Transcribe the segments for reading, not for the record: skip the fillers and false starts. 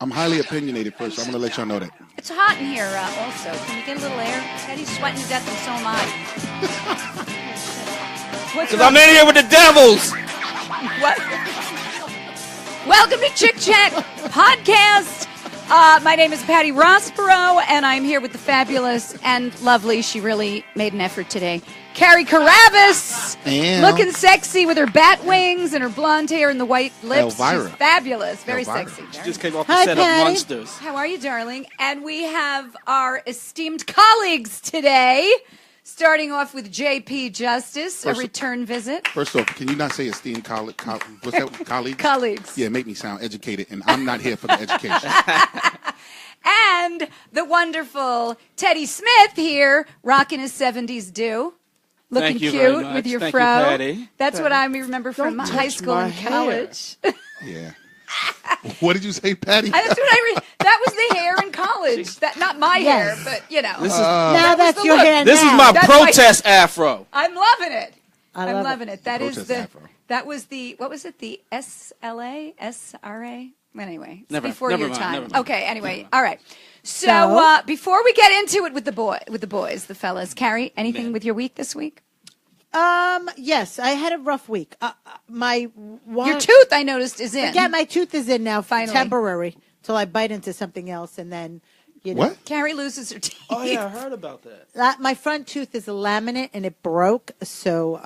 I'm highly opinionated first. So I'm going to let y'all know that. It's hot in here also. Can you get a little air? Teddy's sweating to death, and so am I. Because I'm in here with the devils. What? Welcome to Chick Chat Podcast. My name is Patty Rossborough, and I'm here with the fabulous and lovely, she really made an effort today, Carrie Carabas, looking sexy with her bat wings and her blonde hair and the white lips. Elvira. She's fabulous, very Elvira. sexy. She just came off the set of Monsters. How are you, darling? And we have our esteemed colleagues today, starting off with J.P. Justice, a return visit. First off, can you not say esteemed what's that? Colleagues? Colleagues. Yeah, make me sound educated, and I'm not here for the education. And the wonderful Teddy Smith here, rocking his 70s do. Looking Thank you cute very much. with your Thank fro. you, Patty. That's what I remember from Don't high touch school my and hair. college. Yeah. What did you say, Patty? That's what that was the hair in college. That not my hair, but you know. This is Now that's your look. hair this is now. my That's protest afro. I'm loving it. I I'm love loving it. That is Protest the. afro. That was the. What was it? The SLA, SRA. Anyway, it's Never before mind, your never time. mind. Okay. Anyway, all right. So before we get into it with the boys, the fellas, Carrie, anything with your week this week? Yes, I had a rough week. Your tooth, I noticed, is in. Yeah, my tooth is in now, Finally. temporary, till I bite into something else, and then, you know. What? Carrie loses her teeth. Oh, yeah, I heard about that. My front tooth is a laminate, and it broke, so,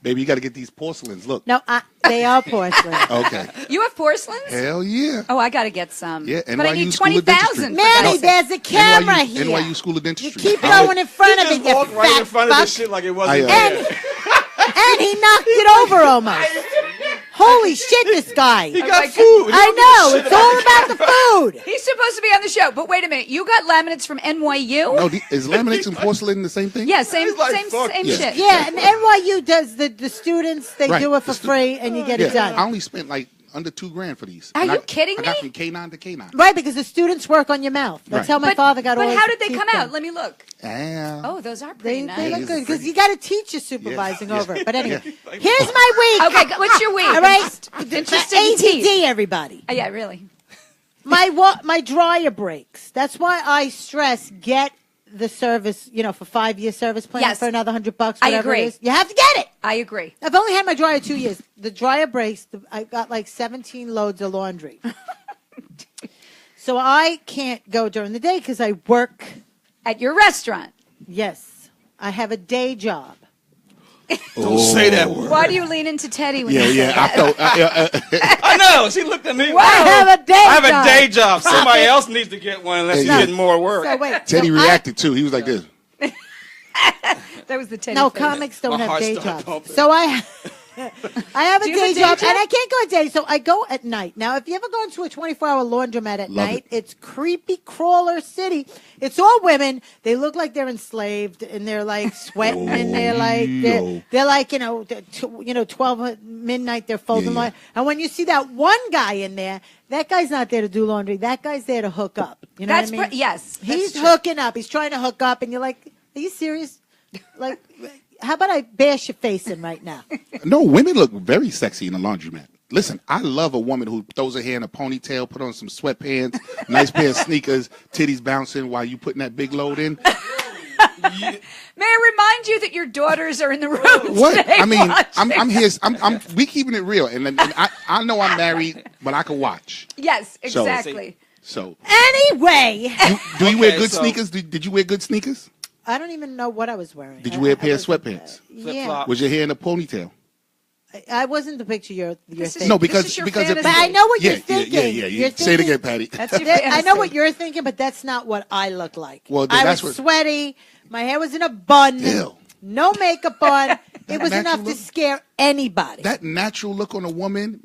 Baby, you got to get these porcelains. Look. no, they are porcelain. Okay. You have porcelains? Hell yeah. Oh, I got to get some. Yeah, but I NYU need School of 20,000. Dentistry. Manny, there's a camera NYU, here. NYU School of You Dentistry. keep going in front of Just it, you walked right in fat front of fuck. this shit like it wasn't I, there. And he knocked it over almost. Holy shit, this guy. He my got God. food. I know, it's all about the food. He's supposed to be on the show, but wait a minute. You got laminates from NYU? No, is laminates and porcelain the same thing? Yeah, same He's like, fuck shit. yeah. Yeah, and NYU does the students, they Right. do it for The stu- free, and you get it Yeah. I done. only spent like under $2,000 for these. Are And you kidding I got me? from K9 to K9. Right, because the students work on your mouth. That's Right. how my father got all But his how did they teeth come done. out? Let me look. Oh, those are pretty They nice. look It good is because pretty. you got to teach your supervising Yeah. over it. But anyway, Yeah. here's my week. Okay, what's your week? All right, Interesting ADD, teeth. everybody. Oh, yeah, really. My dryer breaks. That's why I stress get the service. You know, for 5-year service plan Yes. for another $100. I Whatever agree. It is. You have to get it. I agree. I've only had my dryer 2 years. The dryer breaks. I got like 17 loads of laundry. So I can't go during the day because I work. At your restaurant. Yes, I have a day job. Don't say that word. Why do you lean into Teddy when Yeah, you say yeah. I that? felt. I know. She looked at me. I have a day I have job. a day job. Somebody else needs to get one unless Hey, he's yeah. getting more work. So wait, Teddy so reacted too. He was like this. That was the Teddy No, face. comics don't My have heart day started jobs. pumping. So I have a Do you have day a day job, job? and I can't go a day. So I go at night. Now, if you ever go into a 24-hour laundromat at Love night, it. it's creepy crawler city. It's all women. They look like they're enslaved, and they're like sweating, and they're like they're like 12 midnight. They're folding Yeah, yeah. laundry. And when you see that one guy in there, that guy's not there to do laundry. That guy's there to hook up. You know That's what I mean? yes. He's that's true. hooking up. He's trying to hook up, and you're like, "Are you serious? Like, how about I bash your face in right now?" No, women look very sexy in a laundromat. Listen, I love a woman who throws her hair in a ponytail, put on some sweatpants, nice pair of sneakers, titties bouncing while you putting that big load in. May I remind you that your daughters are in the room What? today I mean, watching. I'm here. We keeping it real, and I know I'm married, but I can watch. Yes, So- exactly. So, Anyway, do you wear Okay, good so- sneakers? Did you wear good sneakers? I don't even know what I was wearing. Did you wear a pair of I wasn't- sweatpants? Yeah, Flip-flop. Was your hair in a ponytail? I wasn't the picture you're This is- thinking. No, This because is your because fantasy. But I know what yeah, you're thinking. Yeah. You're Say it thinking- again, Patty. That's your I know fantasy. what you're thinking, but that's not what I look like. Well, I that's was what- sweaty. My hair was in a bun. Ew. No makeup on. It was Natural enough to look? scare anybody. That natural look on a woman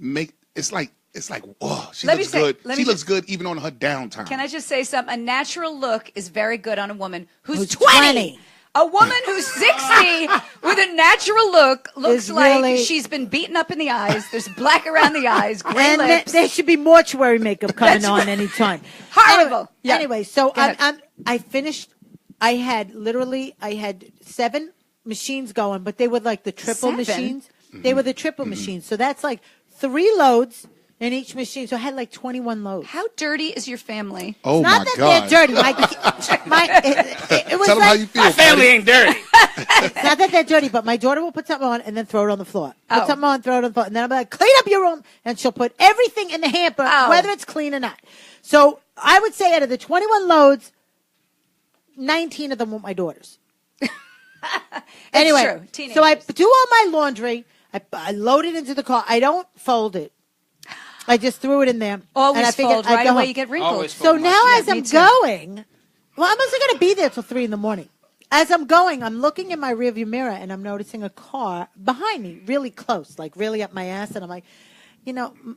it's like oh, she Let me looks say- good. let She me looks just- good even on her downtime. Can I just say something? A natural look is very good on a woman who's Who's 20. 20. A woman who's 60 with a natural look looks Is like really- she's been beaten up in the eyes. There's black around the eyes, gray and lips. there should be mortuary makeup coming That's on right. anytime. Horrible. Anyway, Yeah. anyway, so Go ahead. I finished. I had 7 machines going, but they were like the triple 7? machines. They were the triple machines. So that's like 3 loads in each machine. So I had like 21 loads. How dirty is your family? Oh Not my that God. they're dirty. It was Tell them how like, you feel. My family ain't dirty. it's not that they're dirty, but my daughter will put something on and then throw it on the floor. Put Oh. something on, throw it on the floor. And then I'm like, clean up your room. And she'll put everything in the hamper, Oh. whether it's clean or not. So I would say out of the 21 loads, 19 of them were my daughters. Anyway, true. so I Teenagers. do all my laundry. I load it into the car. I don't fold it. I just threw it in there. Always and I figured fold I'd right go away. home. You get wrinkled. Always So fold my now shit. as me I'm too. going, well, I'm also going to be there till 3 a.m. As I'm going, I'm looking in my rearview mirror and I'm noticing a car behind me, really close, like really up my ass. And I'm like,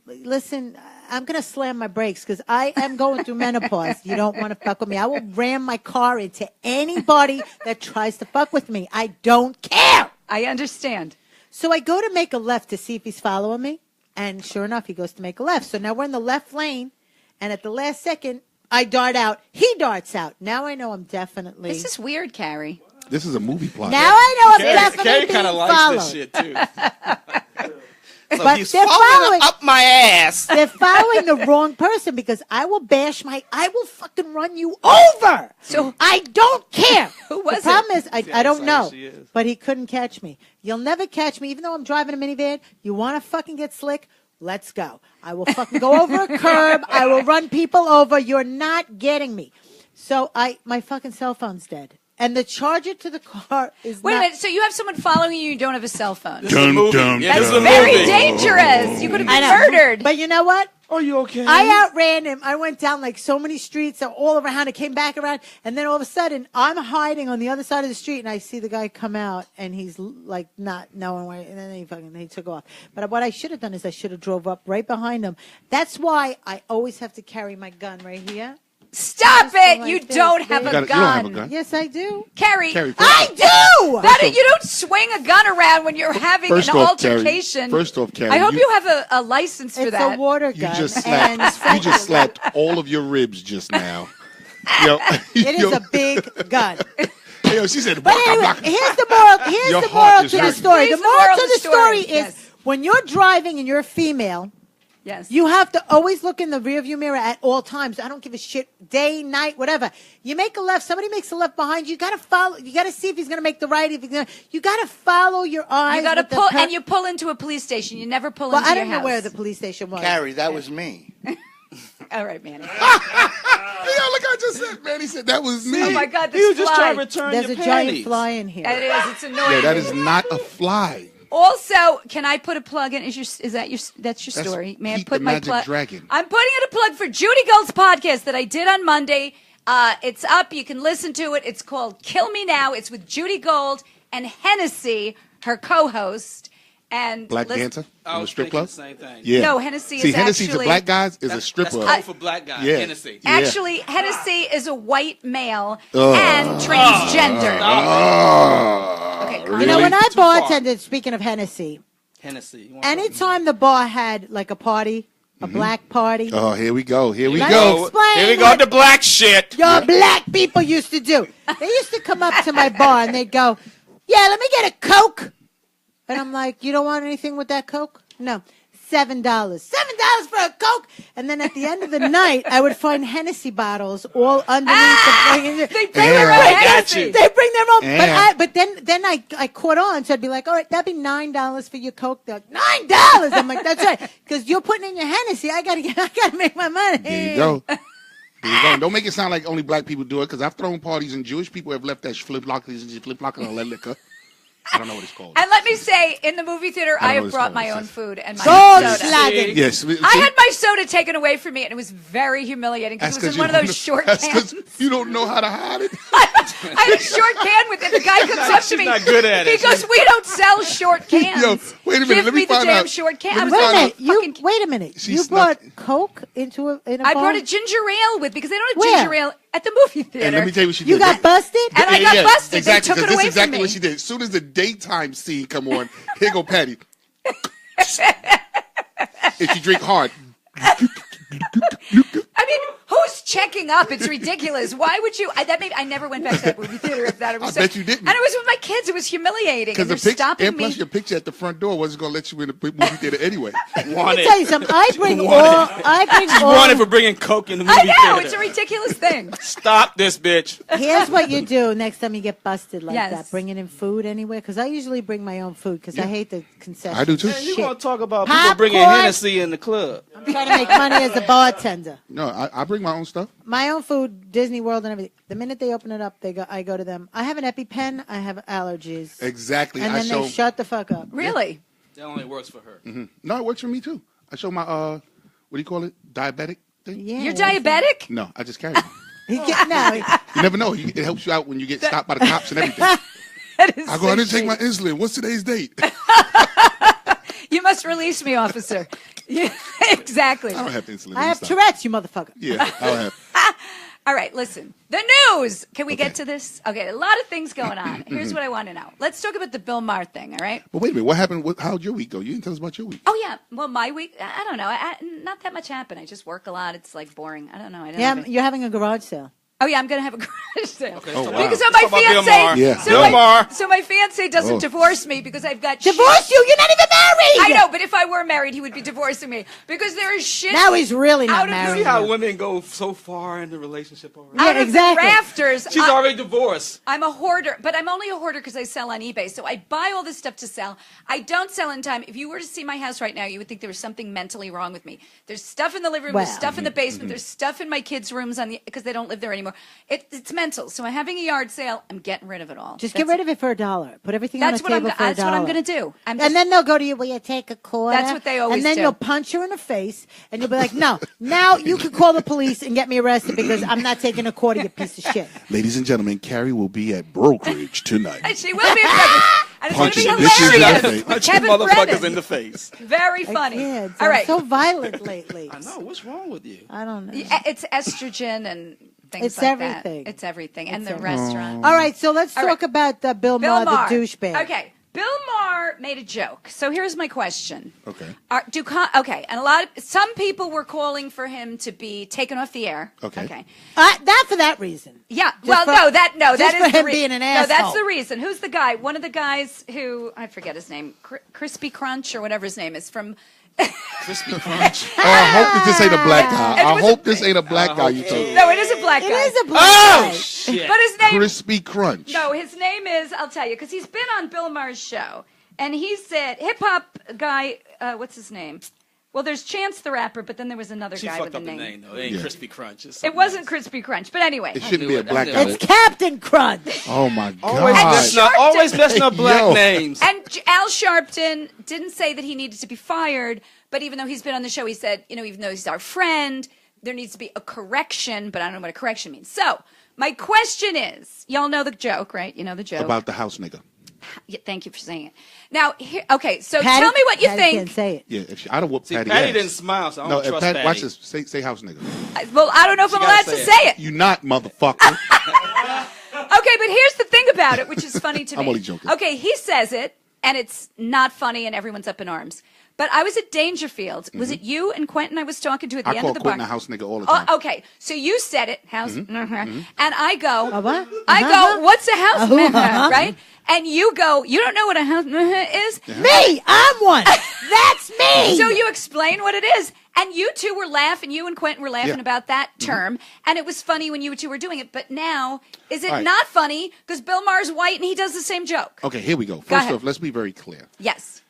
listen, I'm going to slam my brakes because I am going through menopause. You don't want to fuck with me. I will ram my car into anybody that tries to fuck with me. I don't care. I understand. So I go to make a left to see if he's following me. And sure enough, he goes to make a left. So now we're in the left lane. And at the last second, I dart out. He darts out. Now I know I'm definitely. This is weird, Carrie. This is a movie plot. Now I know I'm Carrie definitely kind of being likes followed. this shit too. So But he's they're following following- up my ass. They're following the wrong person because I will fucking run you over. So- I don't care. Who was the problem is, See I how don't know, excited she is. but he couldn't catch me. You'll never catch me, even though I'm driving a minivan. You want to fucking get slick? Let's go. I will fucking go over a curb. I will run people over. You're not getting me. So my fucking cell phone's dead. And the charger to the car is Wait a not. minute. So you have someone following you. You don't have a cell phone. This is a movie. dum, Yeah, dum. this is a Very movie. dangerous. You could have I been know. murdered. But you know what? Are you okay? I outran him. I went down like so many streets all around. I came back around. And then all of a sudden, I'm hiding on the other side of the street. And I see the guy come out. And he's like not knowing where. And then he took off. But what I should have done is I should have drove up right behind him. That's why I always have to carry my gun right here. Stop Just go it. like You this, don't baby. have You a don't gun. have a gun. Yes, I do. Carrie, Carrie, I do! you don't swing a gun around when you're having First an off, Carrie, altercation. first off, Carrie, I hope you- you have a license for It's that. a water You gun. just And slapped all of your ribs just now. Yo, it is a big gun. Yo, she said, But "Blocka, anyway, blocka." here's the moral. Here's Your the heart moral is to the hurting. story. Please, The moral to the story is Yes. when you're driving and you're a female, Yes. you have to always look in the rearview mirror at all times. I don't give a shit, day, night, whatever. You make a left. Somebody makes a left behind you. You gotta follow. You gotta see if he's gonna make the right. If he's gonna, you gotta follow your eyes. You got to with the pull, per- and you pull into a police station. You never pull Well, into I your don't know house. where the police station was. Carrie, that was me. All right, Manny. Yo, look, I just said, man, he said that was me. Oh my God, this He was just fly. trying to return There's your a giant panties. fly in here. It is. It's annoying. Yeah, that is not a fly. Also, can I put a plug in? That's your That's story? May I Pete put the my Magic plug? Dragon. I'm putting in a plug for Judy Gold's podcast that I did on Monday. It's up. You can listen to it. It's called Kill Me Now. It's with Judy Gold and Hennessy, her co-host. And Black listen- dancer I in a was strip thinking club. the same thing. Yeah. No, Hennessy See, is Hennessy actually- to black guys is a That's stripper. code for black guys. Yeah. Hennessy. Yeah. Actually, Hennessy is a white male and transgender. Okay, calm You know, down. when I Too far. bartended, speaking of Hennessy, Hennessy. You want anytime the bar had like a party, a black party, Oh, here we go. Here we Let go. me explain Here we go what with the black shit. your black people used to do. They used to come up to my bar and they'd go, "Yeah, let me get a Coke." And I'm like, "You don't want anything with that Coke?" No. $7. $7 for a Coke. And then at the end of the night, I would find Hennessy bottles all underneath the fucking. They bring Yeah. their I own got Hennessy. you. They bring their own, Yeah. but then I caught on, so I'd be like, all right, that'd be $9 for your Coke. They're like, $9. I'm like, that's right, because you're putting in your Hennessy. I gotta make my money. There you go. There you go. And don't make it sound like only black people do it, because I've thrown parties and Jewish people have left that flip-flock and that liquor. I don't know what it's called. And let me say, in the movie theater, I I don't know have what it's brought called. my It own says- food and my Dog soda. slagging. Yes. I had my soda taken away from me, and it was very humiliating because it was in one of those short That's cans. 'cause you don't know how to hide it. I had a short can with it. The guy comes up to She's me. not good at it. He goes, "We don't sell short cans." Yo, wait a minute, Give let me me the find damn out. short can. Let I me was Wait a find like, out. minute. Wait a minute. She You snuck- brought Coke into a I bar? brought a ginger ale with because they don't have Where? ginger ale at the movie theater. And let me tell you what she did. You got busted? And I got busted. They Exactly, took it 'cause away this is exactly from what me. she did. As soon as the daytime scene come on, here go Patty. And she drink hard. I mean, who's checking up. It's ridiculous. Why would you? I never went back to that movie theater after that. It was I bet you didn't. And it was with my kids. It was humiliating. Because And they're stopping and plus me. your picture at the front door wasn't going to let you in the movie theater anyway. Let me tell you something. I bring all. Wanted for bringing coke in the movie I know. theater. It's a ridiculous thing. Stop this bitch. Here's what you do next time you get busted like Yes. that. Bringing in food anywhere. Because I usually bring my own food because I hate the concessions. I do too. You Shit. want to talk about people Popcorn. bringing Hennessy in the club? I'm trying to make money as a bartender. No, I bring my own stuff. My own food, Disney World and everything. The minute they open it up, I go to them. I have an EpiPen. I have allergies. Exactly. And then they shut the fuck up. Really? That only works for her. No, it works for me too. I show my what do you call it? Diabetic thing? Yeah, You're that's it. diabetic? No, I just carry it. No, You never know. It helps you out when you get stopped by the cops and everything. That is I go, so I didn't take sweet. my insulin. What's today's date? You must release me, officer. Yeah, exactly. I don't have insulin. I have Stop. Tourette's, you motherfucker. Yeah, I don't have. All right, listen. The news. Can we get to this? Okay, a lot of things going on. Here's what I want to know. Let's talk about the Bill Maher thing, all right? But wait a minute. What happened? How'd your week go? You didn't tell us about your week. Oh, yeah. Well, my week, I don't know. Not that much happened. I just work a lot. It's like boring. I don't know. I didn't have Yeah, any- you're having a garage sale. Oh, yeah, I'm going to have a garage sale. Okay, Oh, so wow. Because so let's my talk about Bill fiance, Maher. Yeah. so, Bill my, Maher. so my fiance doesn't Oh. divorce me because I've got Divorce you? You're not even married. I know, but if I were married, he would be divorcing me because there is shit. Now he's really Out not of the- See married. how women go so far in the relationship already? Yeah, out of exactly. the rafters. She's already divorced. I'm a hoarder, but I'm only a hoarder because I sell on eBay. So I buy all this stuff to sell. I don't sell in time. If you were to see my house right now, you would think there was something mentally wrong with me. There's stuff in the living room. There's Well. stuff in the basement. There's stuff in my kids' rooms because they don't live there anymore. It's mental. So I'm having a yard sale. I'm getting rid of it all. Just get rid of it for $1. Put everything on That's the what I'm. table for $1. That's what I'm going to do. I'm just, And then they'll go to you, will you take a quarter? That's what they always And then do. you'll punch her in the face, and you'll be like, no, now you can call the police and get me arrested because I'm not taking a quarter, you piece of shit. Ladies and gentlemen, Carrie will be at brokerage tonight. and she will be a president. And it's going to be Punching bitches in the hilarious. face. With Punch you Kevin motherfuckers Brennan. in the face. Very funny. Yeah, All right. so violent lately. I know. What's wrong with you? I don't know. Yeah, it's estrogen and things It's like everything. that. It's everything. And It's the everything. restaurant. All right, so let's All talk right. about Bill Bill Maher, Maher. the douchebag. Okay. Bill Maher made a joke. So here's my question. Okay. Okay, and some people were calling for him to be taken off the air. Okay. Not for that reason. Yeah. Just Well, for- that just is for the him being an No, that's asshole. the reason. Who's the guy? One of the guys who I forget his name, Crispy Crunch or whatever his name is from. Crispy Crunch. Oh, I hope that this ain't a black guy. It I was hope a- this ain't a black guy you told me. No, it is a black It guy. is a black Oh, guy. shit. But his name. Crispy Crunch. No, his name is. I'll tell you because he's been on Bill Maher's show, and he said hip hop guy. What's his name? Well, there's Chance the Rapper, but then there was another She guy fucked with up a the name. name, though. It ain't Yeah. Crispy Crunch. It's It something wasn't else. Crispy Crunch, but anyway. It shouldn't knew be a it. I black knew guy. it. It's Captain Crunch. Oh my Always God. messing up, always messing up black Yo. names. And Al Sharpton didn't say that he needed to be fired, but even though he's been on the show, he said, even though he's our friend, there needs to be a correction, but I don't know what a correction means. So, my question is, y'all know the joke, right? You know the joke. About the house nigga. Yeah, thank you for saying it. Now, okay, so Patty- tell me what you Patty think. can't say it. Yeah, if I'd have whooped See, Patty Patty ass. didn't smile, so I No, don't if trust Patty, Patty. watch this. Say house nigga. Well, I don't know if I'm gotta allowed to say say it. You not, motherfucker. Okay, but here's the thing about it, which is funny to me. I'm only joking. Okay, he says it, and it's not funny, and everyone's up in arms. But I was at Dangerfield. Was it you and Quentin I was talking to at the I end call of the bar? Quentin a house nigga all the time. Oh, okay, so you said it, house, and I go, what? I go, what's a house, Uh-huh. right? And you go, you don't know what a house is? Me, I'm one. That's me. So you explain what it is. And you two were laughing, you and Quentin were laughing Yeah. about that term. And it was funny when you two were doing it. But now, is it All right. not funny? Because Bill Maher's white and he does the same joke. Okay, here we go. First ahead. off, let's be very clear. Yes.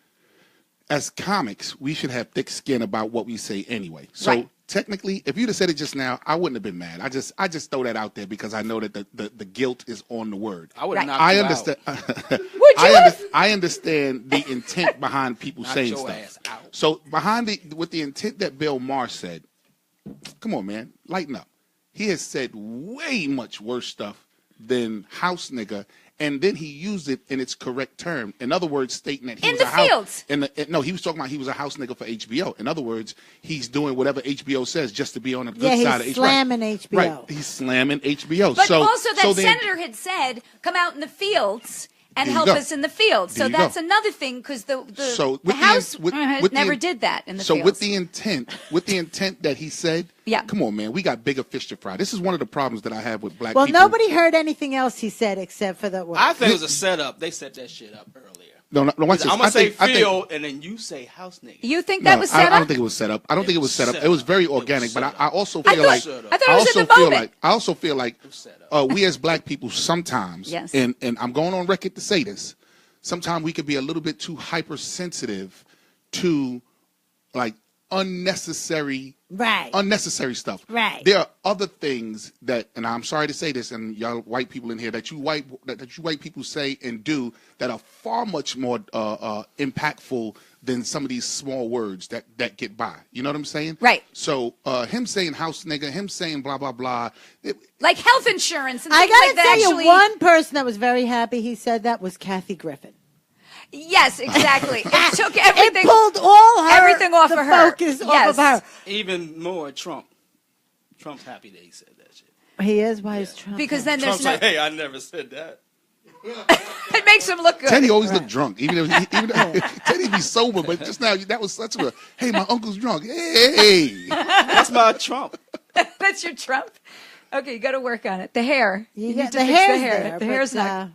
As comics, we should have thick skin about what we say anyway. So Right. technically, if you'd have said it just now, I wouldn't have been mad. I just throw that out there because I know that the guilt is on the word. I would have Right. knocked I you understand. Would you have? I understand the intent behind people Knock saying your stuff. ass out. So behind with the intent that Bill Maher said, come on, man, lighten up. He has said way much worse stuff than house nigga, and then he used it in its correct term. In other words, stating that he In was the a house. fields. No, he was talking about he was a house nigga for HBO. In other words, he's doing whatever HBO says just to be on the good Yeah, he's side of HBO. slamming HBO. Right, he's slamming HBO. But so, also that so then- senator had said, come out in the fields and There you help go. us in the field. So There you that's go. another thing because So the with the House in- with the never in- did that in the So fields. with the intent that he said, Yeah. come on, man, we got bigger fish to fry. This is one of the problems that I have with black Well, people. nobody heard anything else he said except for the word. I think it was a setup. They set that shit up earlier. No, watch this. I'm gonna I say think- I think- field, and then you say house nigga. You think No, that was set I don't up? think it was set up. I don't think it was set up. set It was up. very It was organic, but set I up. also I feel thought- like I thought it was in the feel moment. like I also feel like set up. we as black people sometimes, Yes. and I'm going on record to say this, sometimes we could be a little bit too hypersensitive to like unnecessary stuff. Right. There are other things that, and I'm sorry to say this, and y'all white people in here, that you white people say and do that are far much more impactful than some of these small words that get by. You know what I'm saying? Right. So him saying house nigga, him saying blah blah blah. Like health insurance and I things gotta like that. tell Actually, you, one person that was very happy he said that was Kathy Griffin. yes, exactly. It took everything. It pulled all her everything off the of her. focus Yes. off of her. Even more Trump. Trump's happy that he said that shit. He is. Why is Trump? Because then there's Trump's no. like, hey, I never said that. It makes him look good. Teddy always looked drunk, even Teddy be sober, but just now that was such a hey, my uncle's drunk. Hey, That's my Trump. That's your Trump. Okay, you got to work on it. The hair. You need get to the fix hair's the hair. there, the but, hair's not.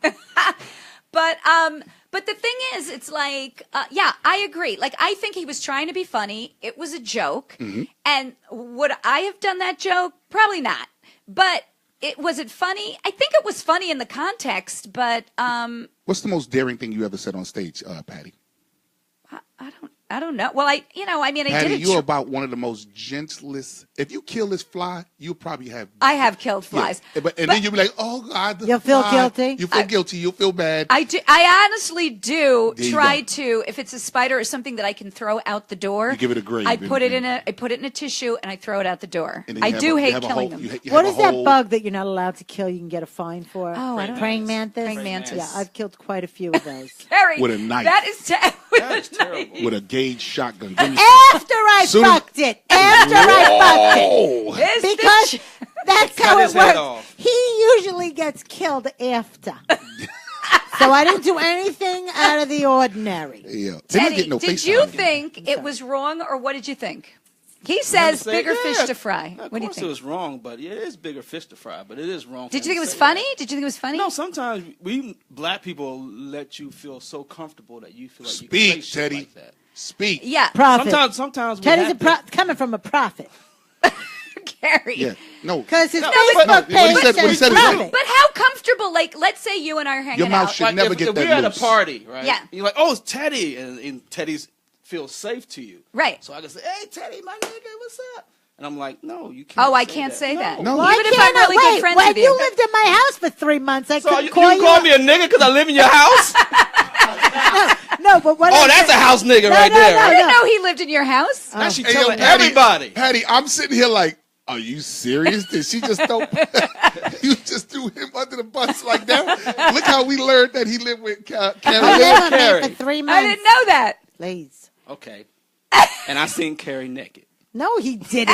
But the thing is, it's like, yeah, I agree. Like, I think he was trying to be funny. It was a joke. Mm-hmm. And would I have done that joke? Probably not. But was it funny? I think it was funny in the context, but what's the most daring thing you ever said on stage, Patty? I don't know. Well, I mean, I Patty, did it. you're about one of the most gentlest. If you kill this fly, you'll probably have. I have killed flies. Yeah. But then you'll be like, oh God, the You'll feel fly. guilty? You feel guilty. You'll feel bad. I do. I honestly do There you try go. to. If it's a spider or something that I can throw out the door, You give it a grave I and- put it in a tissue and I throw it out the door. And then you I have do a- you hate have a killing whole- them. you What have is a that whole- bug that you're not allowed to kill? You can get a fine for. Oh, I don't Praying know. mantis. Praying mantis. Yeah, I've killed quite a few of those. Carrie, With a knife. That is That is terrible. with a gauge shotgun. Give me After I Soon as- fucked it. After I fucked it. Oh, Is the Because ch- that's Cut how his it head works. off. He usually gets killed after. So I didn't do anything out of the ordinary. yeah. They don't Teddy, get no did face you time. think it was wrong, or what did you think? He says Say, bigger yeah, fish to fry. Of What do you course it think? was wrong, but yeah, it is bigger fish to fry, but it is wrong. Did you for him think it to was say funny? that. Did you think it was funny? No, sometimes we black people let you feel so comfortable that you feel like you can Speak, say shit Teddy. like that. Speak. Yeah, Prophet. Sometimes we Teddy's have to- coming from a prophet. Carrie. Yeah. No. Because his No, Facebook but- page what he said- what he says said is- prophet. But how comfortable? Like, let's say you and I are hanging Your mouth out. should like, never if, get if that we're at loose. a party, right? Yeah. You're like, oh, it's Teddy, and Teddy's feels safe to you. Right. So I can say, hey, Teddy, my nigga, what's up? And I'm like, no, you can't. Oh, I can't say that. No. Why Even if can't I'm really I? good Wait, friends when with you you. lived in my house for 3 months, I So couldn't you call call me a nigga because I live in your house? No, but what? Oh, I'm that's a saying- house nigga No, right no, there. I right? didn't know he lived in your house. Now she Hey, yo, telling Patty, everybody. Patty, I'm sitting here like, are you serious? Did she just throw? You just threw him under the bus like that? Look how we learned that he lived with Carrie. I lived with Carrie. me for 3 I months. didn't know that. Please. Okay. And I seen Carrie naked. No, he didn't.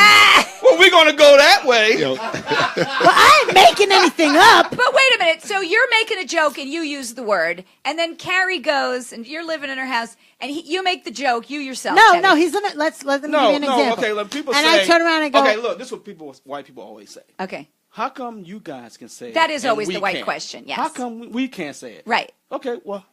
Well, we're going to go that way. Yo, Well, I ain't making anything up. But wait a minute. So you're making a joke and you use the word, and then Carrie goes and you're living in her house, and you make the joke you yourself. No, Teddy. no, he's gonna let me give you No, an no, example. okay, let people and say. I turn around and go, okay, look, this is what white people always say. Okay. How come you guys can say it? That is and always we the white can't? question, yes. How come we can't say it? Right. Okay, well,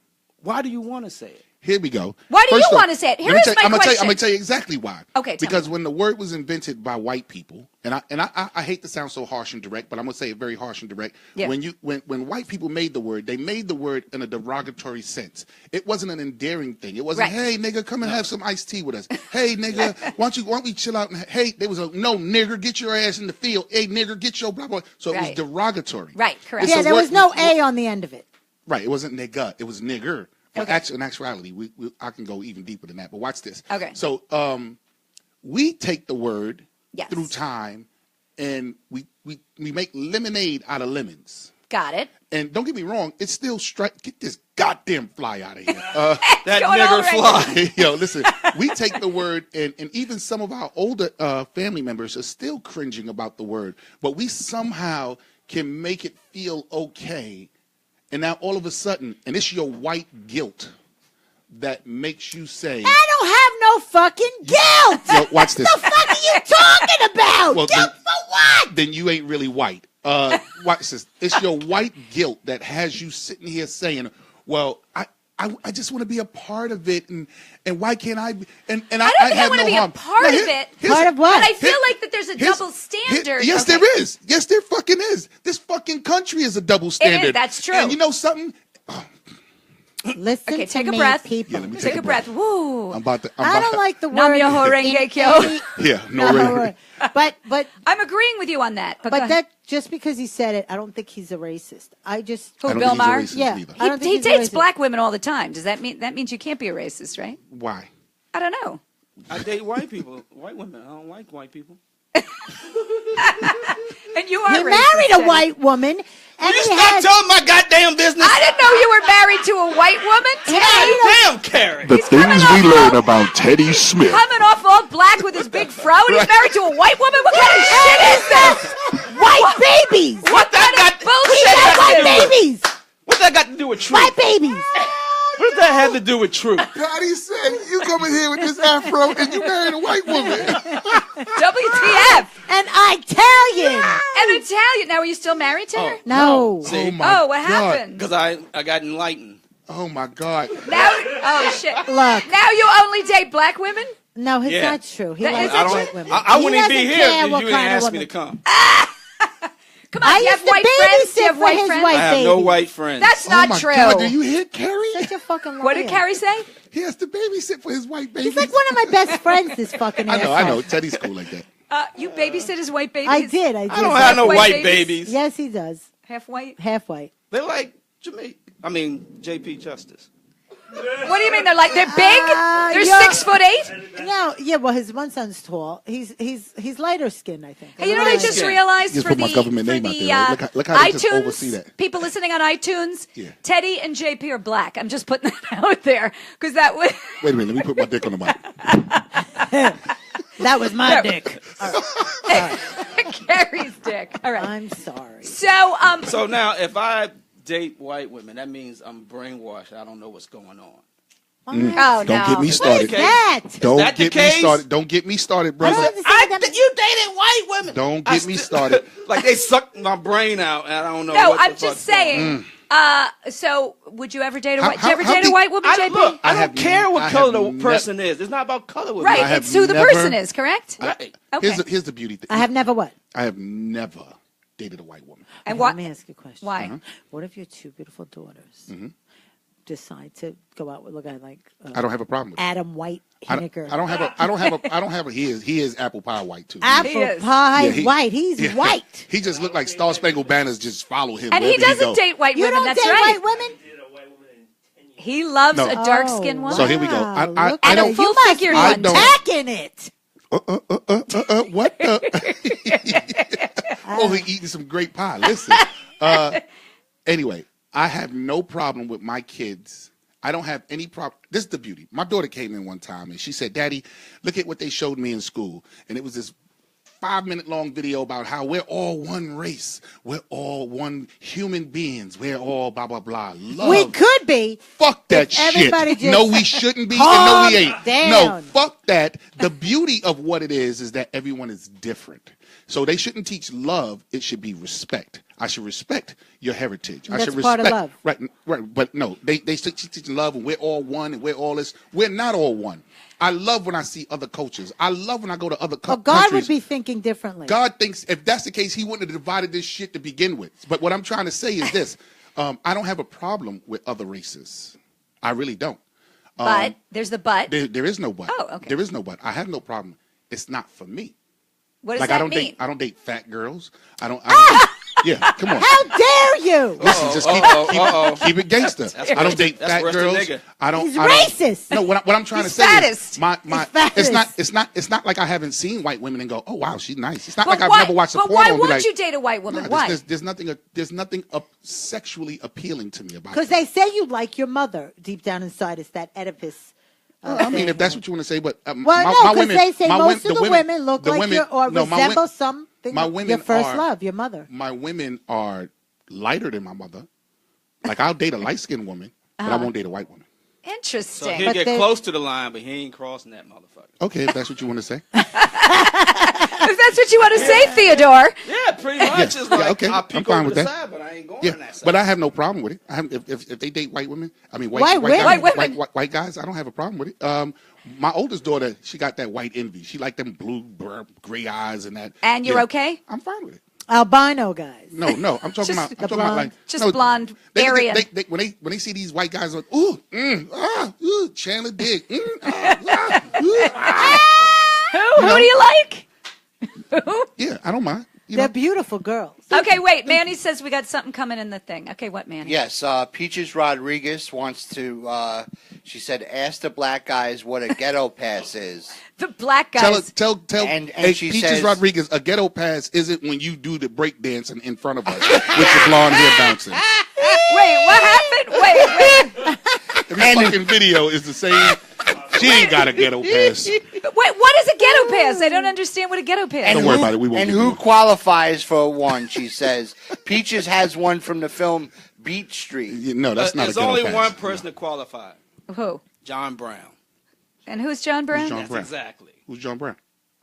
why do you want to say it? here we go. Why do you First off, wanna say it? let Here me is tell- my I'm gonna question. tell you exactly why. Okay, tell Because me. when the word was invented by white people, and I hate to sound so harsh and direct, but I'm gonna say it very harsh and direct. Yeah. When white people made the word, they made the word in a derogatory sense. It wasn't an endearing thing. It wasn't, Right. hey nigga, come and have some iced tea with us. Hey nigga, why don't we chill out and hey, there was a no nigger, get your ass in the field. Hey nigger, get your blah blah. So it was Right. derogatory. Right, correct. It's yeah, a there word- was no A on the end of it. Right, it wasn't nigga, it was nigger. Well, Okay. in actuality, I can go even deeper than that. But watch this. Okay. So, we take the word Yes. through time, and we make lemonade out of lemons. Got it. And don't get me wrong, it's still get this goddamn fly out of here. That going on nigger right fly. Yo, listen, we take the word, and even some of our older family members are still cringing about the word, but we somehow can make it feel okay. And now all of a sudden, and it's your white guilt that makes you say, I don't have no fucking guilt. Yo, watch this. What the fuck are you talking about? Well, Guilt for what? Then you ain't really white. Watch this. It's your white guilt that has you sitting here saying, well, I just want to be a part of it, and why can't I? And I don't think I want to be a part of it. Part of what? But I feel like that there's a double standard. Yes, Okay. there is. Yes, there fucking is. This fucking country is a double standard. That's true. And you know something? Listen Okay, to take a me, breath. people. Yeah, let me Take a breath. Woo. I'm about to. I don't like the word. Nam Myoho Renge Kyo. Yeah, no, No, really. but I'm agreeing with you on that. But, go but ahead. that just because he said it, I don't think he's a racist. I just Who, I don't Bill think he's a Maher? racist Yeah. either. I don't think He he's a dates racist. black women all the time. Does that means you can't be a racist, right? Why? I don't know. I date white people, white women. I don't like white people. And you are He racist, married a Teddy. white woman, and You he stop has. telling my goddamn business. I didn't know you were married to a white woman, Teddy. Damn, Carrie. The coming things off we all- learn about Teddy Smith. Coming off all black with his big fro, and he's married to a white woman. What kind of shit is this? White babies. What kind of He bullshit has is white this? babies. What that got to do with truth? White babies. What does that have to do with truth? Patty said, you come in here with this afro and you married a white woman. WTF? An Italian. An Italian. Now, are you still married to her? No. See? Oh, my Oh, what God. happened? Because I got enlightened. Oh, my God. Now, oh shit. Look. Now you only date black women? No, it's Yeah. not true. He That- likes is that white true? women. I He wouldn't be doesn't here care if what you didn't kind of ask me to woman. come. Come on, I do you have used to white friends? Do you babysit have for white his friends? white I have no babies. white friends. That's Oh, not my true. God. Do you hear Carrie? Such a fucking liar. What did Carrie say? He has to babysit for his white baby. He's like one of my best friends, this fucking I asshole. know. Teddy's cool like that. You babysit his white babies? I did. I don't have no White white babies? babies. Yes, he does. Half white? Half white. They like JP Justice. What do you mean? They're big? They're yeah. 6'8"? No, yeah. Well, his one son's tall. He's lighter skinned, I think. Hey, you know what I just Yeah. realized Just for put the my government for name out the there, right? Look how they just iTunes oversee that. people listening on iTunes? Yeah. Teddy and JP are black. I'm just putting that out there because that would Wait a minute. Let me put my dick on the mic. That was my dick. Carrie's dick. All right. I'm sorry. So So now, if I date white women, that means I'm brainwashed. I don't know what's going on. oh Don't no. get me started. Okay. That. Don't that the get me case? started. Don't get me started, I brother. don't understand that. You dated white women. Don't I get me started. Like they sucked my brain out, and I don't know. No, what the I'm fuck's just going on. saying. So, would you ever date a How- white? Did you ever how date a deep- white woman, I, JP? look, I I don't have- care I what have color the ne- person is. It's not about color with Right. me. I have It's who the never- person is. Correct. Right. Okay. Here's the beauty thing. I have never what? I have never dated a white woman. And Let what? me ask you a question. Why? What if your two beautiful daughters decide to go out with a guy like I don't have a problem with it. Adam White I Henniger? don't have a. He is apple pie white too. Apple He is. pie Yeah, he- white. He's Yeah. white. He just looked like Star Spangled Banners just follow him. And he wherever doesn't go. date white You women. don't That's date right. white women? He loves No. a dark skinned Oh, woman. So here we go. wow. I Look don't. and a at full you must figure be I one. don't- attacking it. What the? Oh, he eating some great pie. Listen. Anyway, I have no problem with my kids. I don't have any problem. This is the beauty. My daughter came in one time and she said, "Daddy, look at what they showed me in school." And it was this 5-minute long video about how we're all one race. We're all one human beings. We're all blah, blah, blah. Love. We could be. Fuck that If everybody shit. just No, we shouldn't be, and no, we ain't. calm down. No, fuck that. The beauty of what it is that everyone is different. So they shouldn't teach love. It should be respect. I should respect your heritage. I That's should part respect. of love. Right. But no, they teach love, and we're all one, and we're all this. We're not all one. I love when I see other cultures. I love when I go to other Well, countries. God would be thinking differently. God thinks if that's the case, he wouldn't have divided this shit to begin with. But what I'm trying to say is this. I don't have a problem with other races. I really don't. But there's the but. There is no but. Oh, okay. There is no but. I have no problem. It's not for me. What does Like that I don't mean? date fat girls. I don't yeah, come on. How dare you? Listen, just keep it gangster. I don't date That's fat worse than girls. nigga. I don't. He's I don't- racist. No, what I'm trying He's to say fattest. is my He's it's not like I haven't seen white women and go, oh wow, she's nice. It's not But like why- I've never watched a but porno why and be won't like, you date a white woman? "Nah, Why? There's nothing sexually appealing to me about Because that. they say you like your mother deep down inside. It's that Oedipus. I mean, if that's what you want to say, but Well, my no, because women, they say my most wom- of the women look the like women- your or no, my resemble wom- something. my women your first are- love, your mother. My women are lighter than my mother. Like I'll date a light skinned woman, but I won't date a white woman. So Interesting. he'll get close to the line, but he ain't crossing that motherfucker. Okay, if that's what you want to say. If that's what you want to say, Theodore. Yeah, pretty much. It's like, okay. I'll I'm peek fine over with the that. side, but I ain't going Yeah, on that side. but I have no problem with it. If they date white women, I mean White women. guys, White women. white guys, I don't have a problem with it. My oldest daughter, she got that white envy. She liked them blue, gray eyes and that. And you're Yeah. okay? I'm fine with it. Albino guys. No, I'm talking about. I'm talking about like Just blonde they, area. They, when they see these white guys like, ooh, Chandler Dick. Who do you like? Who? Yeah, I don't mind. You They're know, beautiful girls. Okay, wait. Manny says we got something coming in the thing. Okay, what, Manny? Yes, Peaches Rodriguez wants to. She said, "Ask the black guys what a ghetto pass is." The black guys. tell. And hey, she Peaches says- Rodriguez, a ghetto pass isn't when you do the break dancing in front of us with your blonde hair bouncing. Wait, what happened? Wait. Every fucking video is the same. She ain't got a ghetto pass. Wait, what is a ghetto pass? I don't understand what a ghetto pass Don't is. worry about it. We won't And get who to it. qualifies for one? She says, Peaches has one from the film Beat Street. Yeah, no, that's not a There's ghetto only pass. one person that qualified. Who? John Brown. And who's John Brown? Who's John That's Brown? exactly. Who's John Brown?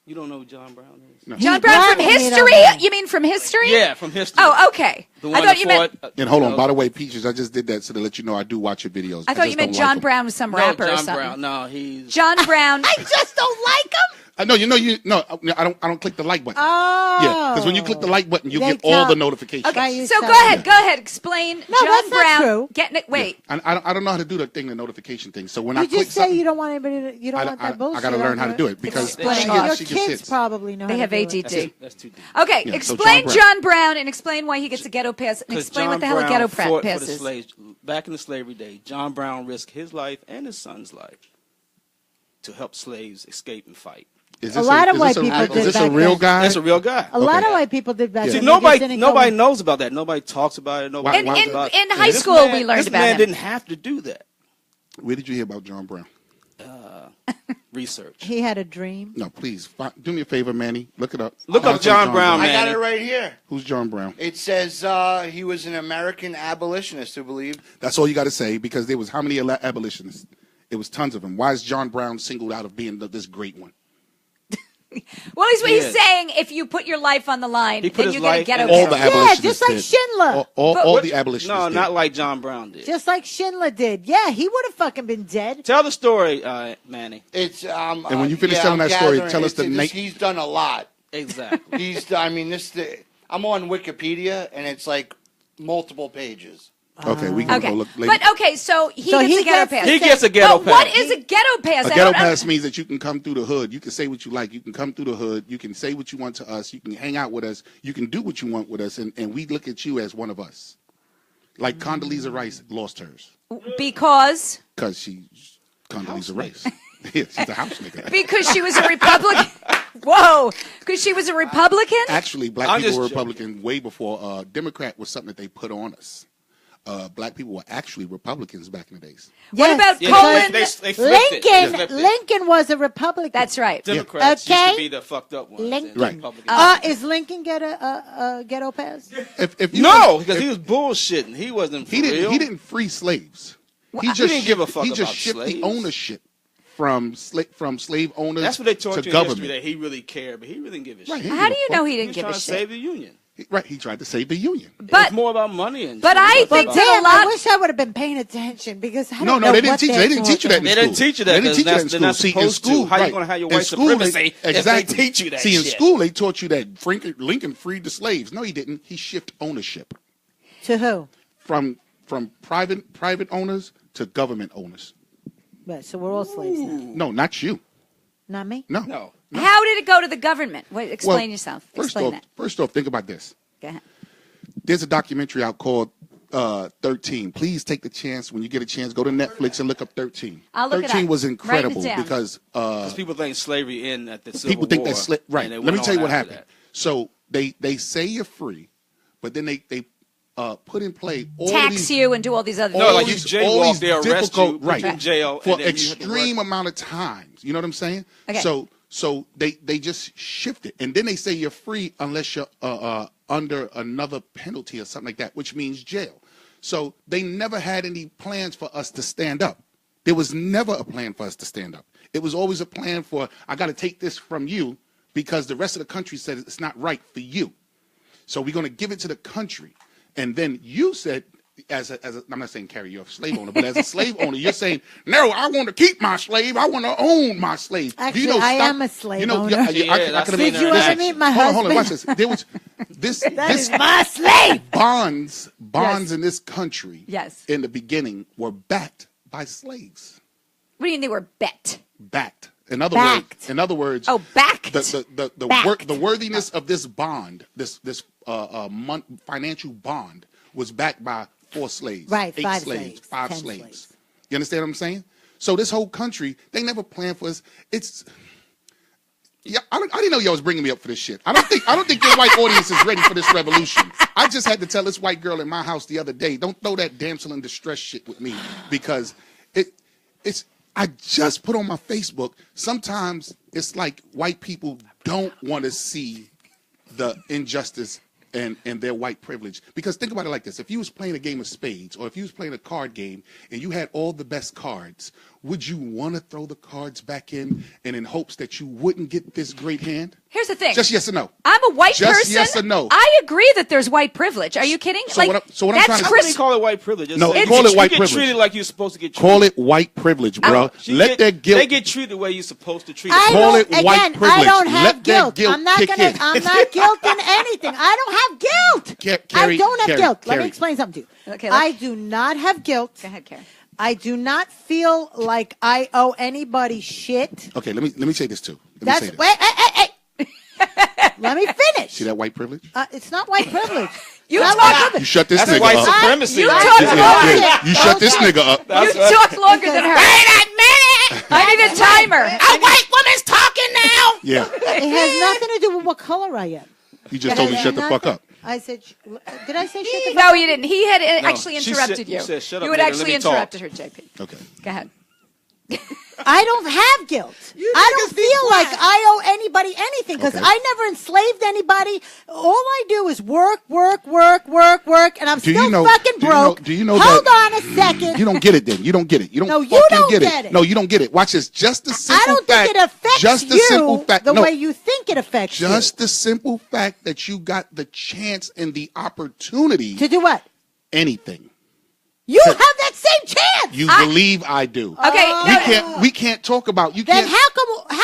You don't know who John Brown is? No. John He's Brown from black and he don't history? know. You mean from history? Yeah, from history. Oh, okay. The I one thought that you meant. fought, And hold on, know, by the way, Peaches, I just did that so to let you know I do watch your videos. I thought just you meant don't John like 'em. Brown was some No, rapper or John something. Brown. No, he's John Brown. I just don't like them. I know, I don't click the like button. Oh. Yeah, because when you click the like button, you They get all tell- the notifications. Okay. Okay, you so tell go ahead. me. Go ahead. Explain. No, John that's not Brown. true. Getting it. Wait. I don't know how to do the thing, the notification thing. So when I You click just say something, you don't want anybody to, you don't want that bullshit. I got to learn how to do it because Explain. she Your gets, she Your gets kids hits. probably know They how have to do it. ADD. that's too deep. Okay, Yeah, so explain John John Brown and explain why he gets a ghetto pass and Because explain John what the hell a Brown ghetto fought pass for the is. slaves back in the slavery day. John Brown risked his life and his son's life to help slaves escape and fight. Is A lot of white a, people is did this back a real then. guy? That's a real guy. A lot Okay. of white people did back Yeah. See, then. They just nobody didn't nobody go- knows about that. Nobody talks about it. Nobody In- wants in- about in it. high This school, man- we learned this about man him. didn't have to do that. Where did you hear about John Brown? Research. He had a dream. No, please do me a favor, Manny. Look it up. Look Find up some John Brown, I man. got it right here. Who's John Brown? It says he was an American abolitionist, I believe. That's all you got to say because there was how many abolitionists? It was tons of them. Why is John Brown singled out of being this great one? Well, he's Yeah. saying if you put your life on the line, He put then his you get a life ghetto and- All pass. the Yeah, abolitionists just like did. Schindler. All What- the abolitionists No, did. not like John Brown did. Just like Schindler did. Yeah, he would have fucking been dead. Tell the story, Manny. It's And when you finish telling that story, tell us the name. He's done a lot. Exactly. I'm on Wikipedia, and it's like multiple pages. Okay, we can Okay, go look later. but okay, so he So gets he a ghetto gets pass. to He gets a ghetto But what pass. is a ghetto pass? A I ghetto don't know. pass means that you can come through the hood. You can say what you like. You can come through the hood. You can say what you want to us. You can hang out with us. You can do what you want with us, and we look at you as one of us. Like Condoleezza Rice lost hers Because because she's Condoleezza Rice. Yeah, she's a house nigga. she was a Republican. Whoa, because she was a Republican. Actually, black I'm people just were joking. Republican way before Democrat was something that they put on us. Black people were actually Republicans back in the days. What Yes, about Yeah, Poland? they flipped it. They Lincoln, flipped it. Lincoln was a Republican. That's right. Democrats Okay. used to be the fucked up ones. Lincoln. and Right. Republicans- Is Lincoln get a ghetto pass? If you No, because he was bullshitting. He wasn't for he didn't real. he didn't free slaves. He didn't give a fuck He just about shifted slaves. the ownership from slave owners That's what they taught to you in government. history, that he really cared, but he really didn't give a Right, shit. he How do didn't you give a know fuck. he He didn't was give trying a to shit? save the Union. Right, he tried to save the union. But It's more about money and but shit. I It's think about- that a Damn, I lot. wish I would have been paying attention because I don't No, know they didn't what teach. they're They didn't teach you that in They school. didn't teach you that, They didn't 'cause teach you that in they're school. not See, in supposed to. school, How you right. gonna have your In white school, they- supremacy if they exactly. teach you that See, in shit? school, they taught you that Lincoln freed the slaves. No, he didn't. He shifted ownership To who? from private owners to government owners. Right, so we're all slaves now. No, not you. Not me. No. No. How did it go to the government? Wait, explain Well, yourself. First Explain off, that. first off, think about this. Go ahead. There's a documentary out called 13. Please take the chance when you get a chance. Go to Netflix and look up 13. I'll look it 13 up. was Writing it incredible down. because Because people think slavery ended at the Civil people think War. that's right. and it Let went me tell you on what after happened. that. So they say you're free, but then they put in play all Tax these, you and do all these other No, things. like you jaywalk, they arrest you, difficult, put right, you in jail, for and then you have to extreme work. amount of times. You know what I'm saying? Okay. So they just shift it, and then they say you're free unless you're under another penalty or something like that, which means jail. So they never had any plans for us to stand up. There was never a plan for us to stand up. It was always a plan for, I got to take this from you because the rest of the country said it's not right for you. So we're going to give it to the country. And then you said, I'm not saying Carrie, you're a slave owner, but as a slave owner, you're saying, no, I want to keep my slave. I want to own my slave. Actually, I am a slave owner. Did you ever meet my husband? Hold on, watch this. There was this. That is my slave. Bonds Yes. in this country. Yes. In the beginning were backed by slaves. What do you mean they were Backed. In other words. Oh, backed. The worthiness of this bond, this financial bond, was backed by 4 slaves, Right, 8 5 slaves, slaves, 5 10 slaves. slaves. You understand what I'm saying? So this whole country, they never planned for us. I didn't know y'all was bringing me up for this shit. I don't think your white audience is ready for this revolution. I just had to tell this white girl in my house the other day, don't throw that damsel in distress shit with me, because it's. I just put on my Facebook. Sometimes it's like white people don't want to see the injustice and their white privilege. Because think about it like this. If you was playing a game of spades, or if you was playing a card game and you had all the best cards, would you want to throw the cards back in and in hopes that you wouldn't get this great hand? Here's the thing. Just yes or no. I'm a white Just person. yes or no. I agree that there's white privilege. Are you kidding? So what I'm trying to I say- wouldn't call it white privilege. No, It's- call it white you privilege. get treated like you're supposed to get treated. Call it white privilege, bro. Let that guilt. They get treated the way you're supposed to treat I them. Call don't, it white again, privilege. I don't have Let that guilt. guilt I'm not kick gonna. in. I'm not guilting anything. I don't have guilt. Carrie, I don't have Carrie, guilt. Let Carrie. me explain something to you. Okay, I do not have guilt. Go ahead, Karen. I do not feel like I owe anybody shit. Okay, let me say this too. Let me That's say this. wait. Hey. Let me finish. See that white privilege? It's not white privilege. You Not talk- white privilege. You shut this That's nigga white up. supremacy. You right talk there. longer. Yeah, you shut this nigga up. You talk longer than her. Wait a minute. I need a timer. A white woman's talking now. Yeah, It has nothing to do with what color I am. you just told me It shut has the fuck nothing- up. I said, did I say shut the fuck No, up? you didn't. He had actually she interrupted said- you. you said, "Shut up, You had nigga, let actually me talk." interrupted her, JP. Okay. Go ahead. I don't have guilt. I don't feel like I owe anybody anything because Okay. I never enslaved anybody. All I do is work, and I'm Do you still know- fucking do you know- broke. do you know Hold that- on a second. You don't get it then. You don't get it. You don't No, you fucking don't get get it. it. No, you don't get it. Watch this. Just the simple I don't fact. think it affects just the you simple fact. the no, way you think it affects just the simple fact that you got the chance and the opportunity. you. To do what? Anything. You have that same chance. You believe I do. Okay. We can't talk about you Then can't. how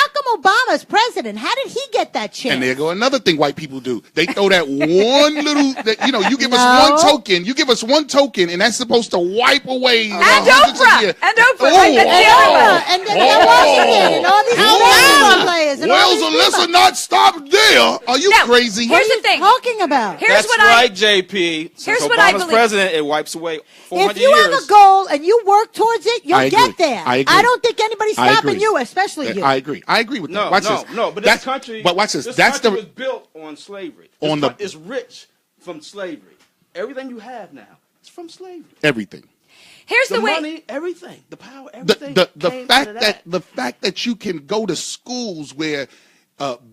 come Obama's president? How did he get that chance? And there go another thing white people do. They throw that one little, you give us No. one token. You give us one token, and that's supposed to wipe away. And Oprah. And Oprah. Like that's the other one. And then Washington and all these basketball players and all Wells these and people. Lesser not stop there. Are you Now, crazy? here's the What are thing. you talking about? Here's That's what right, JP. Since Here's Obama's what I believe. president, it wipes away 400 If you years. have a goal and you work towards it, you'll I agree. get there. I agree. don't think anybody's I stopping agree. you, especially you. I agree. I agree with that. No, Watch no, this. no. But That's- this country, But watch this. This That's country the. was built on slavery. On the- It's rich from slavery. Everything you have now is from slavery. Everything. Here's The the way. money, everything, the power, everything. The came fact out of that the fact that you can go to schools where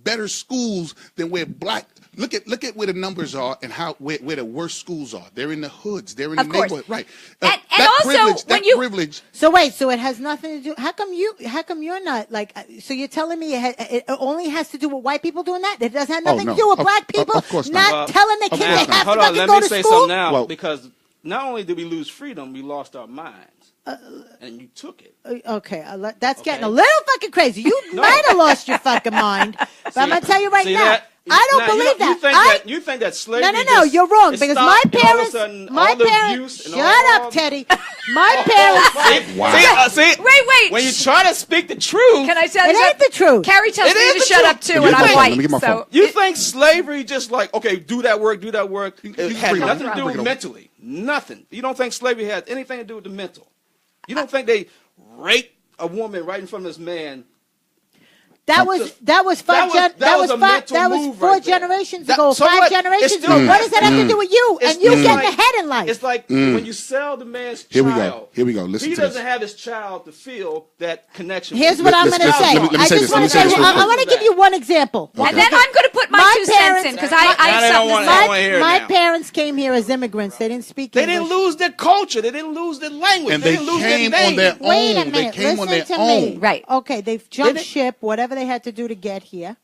better schools than where black. Look at where the numbers are and where the worst schools are. They're in the hoods. They're in Of the course. neighborhood. Right. And that also, privilege, when that you- privilege. So wait, so it has nothing to do. How come you're not like? So you're telling me it only has to do with white people doing that? It doesn't have nothing no. to do with Of- black people of course not. Well, telling their of kids course they not. have Hold to on, fucking let go me to say school. something now Well- because not only did we lose freedom, we lost our minds, and you took it. Okay, that's getting a Okay. little fucking crazy. You might have lost your fucking mind, but I'm gonna tell you right See now, that? I don't Now, believe you that. think you think that slavery? No, just- you're wrong it because stopped, my and all of a parents, sudden, my all the parents. abuse and Shut all up, Teddy. My parents. See, Wow. see, Wait. When you try to speak the truth, Can I tell It you? ain't the truth. Carrie tells It me is to the shut truth. up too, Let and me I'm get my phone. white. Let me get my so phone. you think slavery just like, okay, do that work. It had bring it nothing on. to do Bring it with on. mentally. Nothing. You don't think slavery had anything to do with the mental. You don't think they raped a woman right in front of this man That was That was a mental move 4 right there. generations That- ago, so 5 what? generations It's still ago. What does that have to do with you? It's- And you it's getting like- ahead in life. It's like when you sell the man's Here child. we go. Listen he to doesn't this. have his child to feel that connection. Here's with what I'm his going to child. say. Let me I say just this, want let to me say, say this I want to give you one example. And then I'm going to put my 2 cents parents- in because Now I they have don't something want- to I say. don't wanna hear it My now. parents came here as immigrants. They didn't speak They English. didn't lose their culture. They didn't lose their language. And they they didn't lose came their on name. their Wait a own. minute. They came on their Listen to me. own. Right. Okay, they've jumped Did it? ship, whatever they had to do to get here.